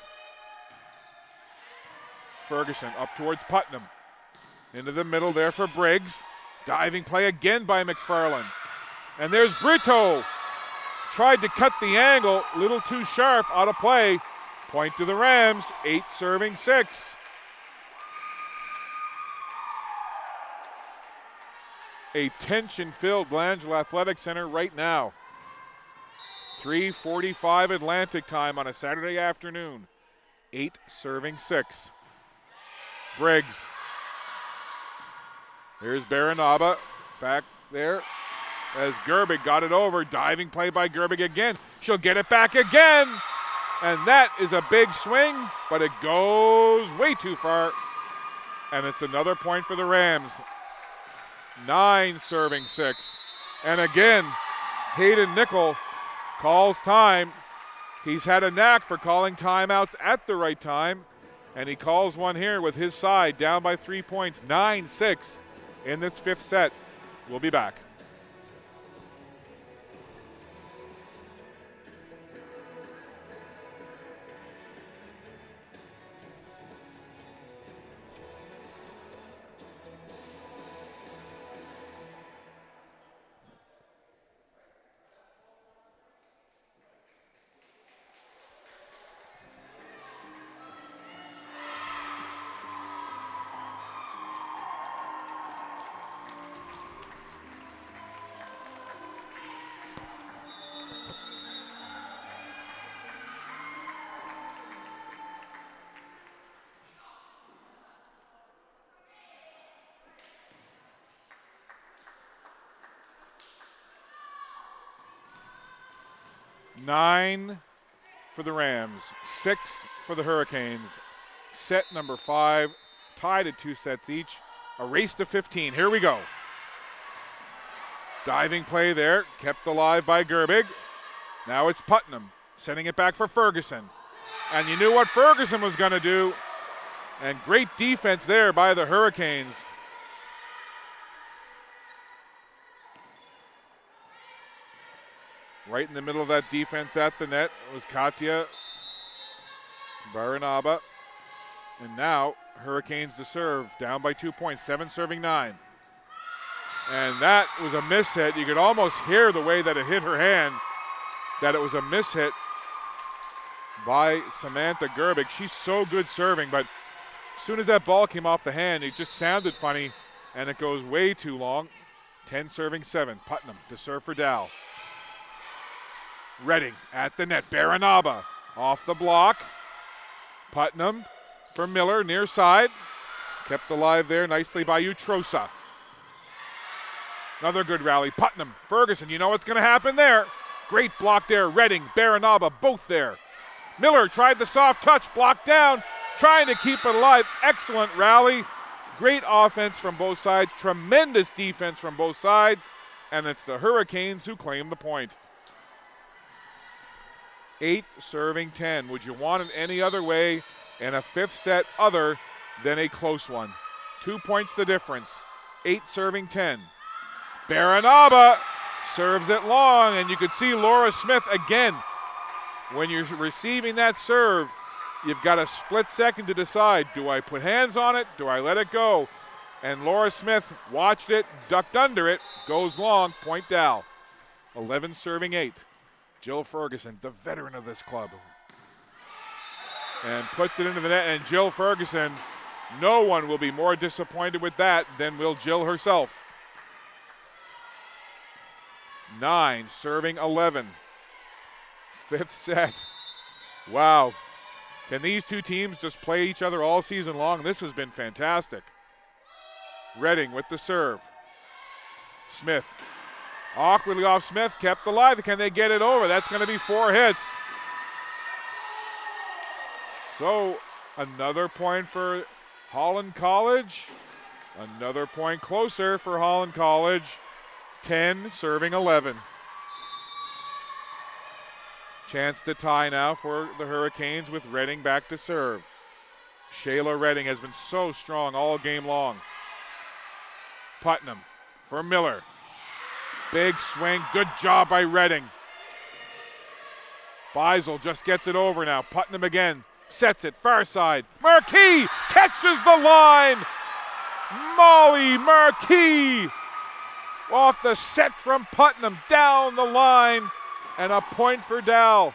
Ferguson up towards Putnam. Into the middle there for Briggs. Diving play again by McFarland. And there's Brito. Tried to cut the angle, little too sharp, out of play. Point to the Rams, 8 serving 6. A tension-filled Blandville Athletic Center right now. 3:45 Atlantic time on a Saturday afternoon. 8 serving 6. Briggs. Here's Baranaba back there as Gerbig got it over. Diving play by Gerbig again. She'll get it back again. And that is a big swing, but it goes way too far. And it's another point for the Rams. 9 serving 6. And again, Hayden Nickel calls time. He's had a knack for calling timeouts at the right time, and he calls one here with his side down by 3 points, 9-6 in this fifth set. We'll be back. Nine for the Rams, 6 for the Hurricanes. Set number 5, tied at 2 sets each. A race to 15. Here we go. Diving play there, kept alive by Gerbig. Now it's Putnam sending it back for Ferguson. And you knew what Ferguson was going to do. And great defense there by the Hurricanes. Right in the middle of that defense at the net was Katya Baranaba. And now Hurricanes to serve, down by 2 points, 7 serving 9. And that was a miss hit. You could almost hear the way that it hit her hand, that it was a miss hit. by Samantha Gerbic. She's so good serving, but as soon as that ball came off the hand, it just sounded funny, and it goes way too long. 10 serving 7. Putnam to serve for Dow. Redding at the net. Baranaba off the block. Putnam for Miller, near side. Kept alive there nicely by Utrosa. Another good rally. Putnam, Ferguson, you know what's going to happen there. Great block there. Redding, Baranaba, both there. Miller tried the soft touch, blocked down, trying to keep it alive. Excellent rally. Great offense from both sides. Tremendous defense from both sides. And it's the Hurricanes who claim the point. 8 serving 10. Would you want it any other way in a fifth set other than a close one? 2 points the difference. 8 serving 10. Baranaba serves it long, and you could see Laura Smith again. When you're receiving that serve, you've got a split second to decide, do I put hands on it, do I let it go? And Laura Smith watched it, ducked under it, goes long, point Dow. 11 serving 8. Jill Ferguson, the veteran of this club. And puts it into the net, and Jill Ferguson, no one will be more disappointed with that than will Jill herself. 9 serving 11. Fifth set. Wow. Can these two teams just play each other all season long? This has been fantastic. Redding with the serve. Smith. Awkwardly off Smith, kept alive. Can they get it over? That's going to be 4 hits. So another point for Holland College. Another point closer for Holland College. 10 serving 11. Chance to tie now for the Hurricanes with Redding back to serve. Shayla Redding has been so strong all game long. Putnam for Miller. Big swing, good job by Redding. Beisel just gets it over now. Putnam again, sets it, far side. Marquis catches the line. Molly Marquis off the set from Putnam, down the line, and a point for Dow.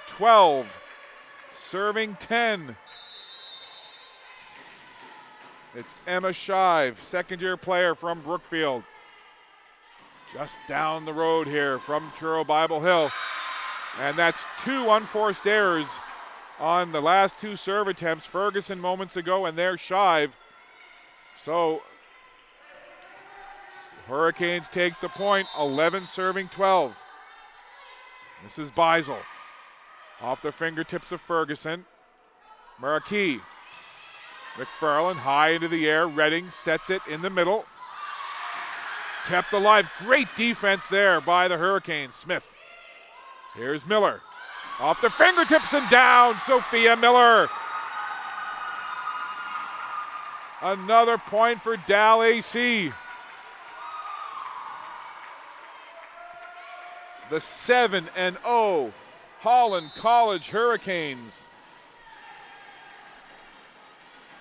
12, serving 10. It's Emma Shive, second-year player from Brookfield. Just down the road here from Truro Bible Hill. And that's 2 unforced errors on the last 2 serve attempts. Ferguson moments ago, and there's Shive. So Hurricanes take the point, 11 serving 12. This is Beisel. Off the fingertips of Ferguson. Marquis. McFarland high into the air. Redding sets it in the middle. Kept alive. Great defense there by the Hurricanes. Smith. Here's Miller. Off the fingertips and down. Sophia Miller. Another point for Dalhousie. The 7-0 Holland College Hurricanes.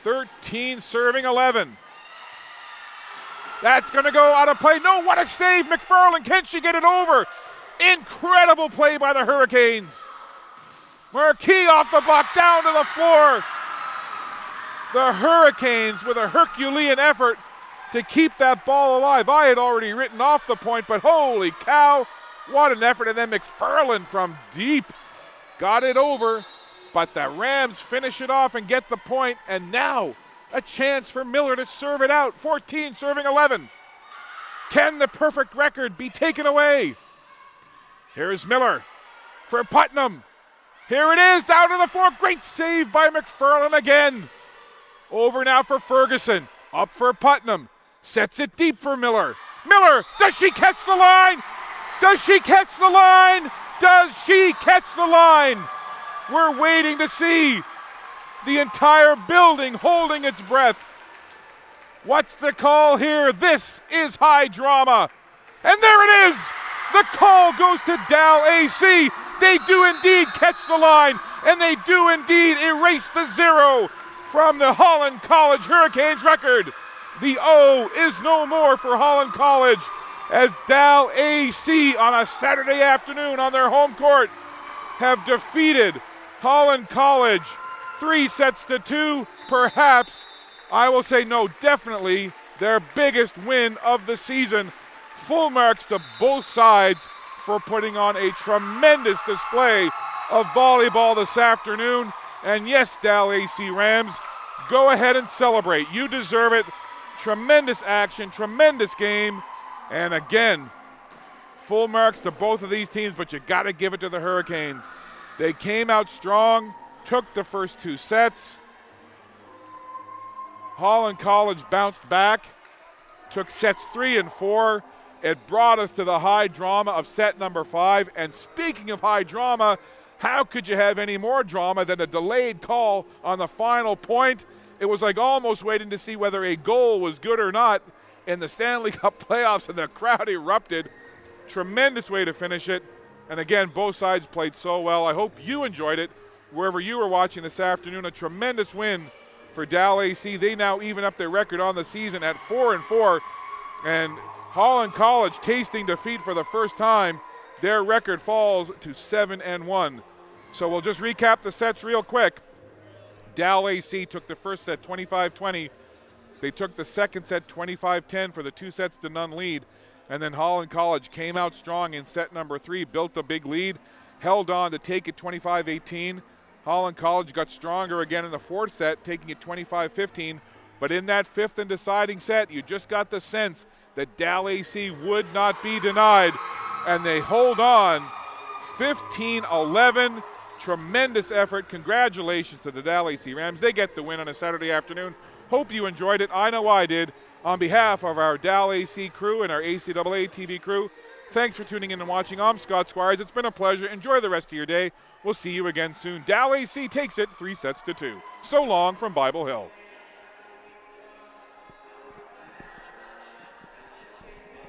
13 serving 11. That's going to go out of play. No, what a save, McFarland. Can she get it over? Incredible play by the Hurricanes. Marquis off the block, down to the floor. The Hurricanes with a Herculean effort to keep that ball alive. I had already written off the point, but holy cow, what an effort. And then McFarland from deep got it over. But the Rams finish it off and get the point, and now a chance for Miller to serve it out. 14 serving 11. Can the perfect record be taken away? Here's Miller for Putnam. Here it is, down to the floor. Great save by McFarland again. Over now for Ferguson. Up for Putnam. Sets it deep for Miller. Miller, does she catch the line? Does she catch the line? Does she catch the line? We're waiting to see. The entire building holding its breath. What's the call here? This is high drama. And there it is. The call goes to Dalhousie. They do indeed catch the line, and they do indeed erase the 0 from the Holland College Hurricanes record. The O is no more for Holland College as Dalhousie on a Saturday afternoon on their home court have defeated Holland College 3-2, perhaps, I will say no, definitely their biggest win of the season. Full marks to both sides for putting on a tremendous display of volleyball this afternoon. And yes, Dalhousie Rams, go ahead and celebrate. You deserve it. Tremendous action, tremendous game. And again, full marks to both of these teams, but you got to give it to the Hurricanes. They came out strong, took the first 2 sets. Holland College bounced back, took sets 3 and 4. It brought us to the high drama of set number 5. And speaking of high drama, how could you have any more drama than a delayed call on the final point? It was like almost waiting to see whether a goal was good or not in the Stanley Cup playoffs, and the crowd erupted. Tremendous way to finish it. And again, both sides played so well. I hope you enjoyed it wherever you were watching this afternoon. A tremendous win for Dalhousie. They now even up their record on the season at 4-4. And Holland College tasting defeat for the first time. Their record falls to 7-1. So we'll just recap the sets real quick. Dalhousie took the first set 25-20. They took the second set 25-10 for the 2-0 lead. And then Holland College came out strong in set number 3, built a big lead, held on to take it 25-18. Holland College got stronger again in the 4th set, taking it 25-15. But in that 5th and deciding set, you just got the sense that Dalhousie would not be denied. And they hold on 15-11. Tremendous effort. Congratulations to the Dalhousie Rams. They get the win on a Saturday afternoon. Hope you enjoyed it. I know I did. On behalf of our Dalhousie crew and our ACAA TV crew, thanks for tuning in and watching. I'm Scott Squires. It's been a pleasure. Enjoy the rest of your day. We'll see you again soon. Dalhousie takes it 3-2. So long from Bible Hill.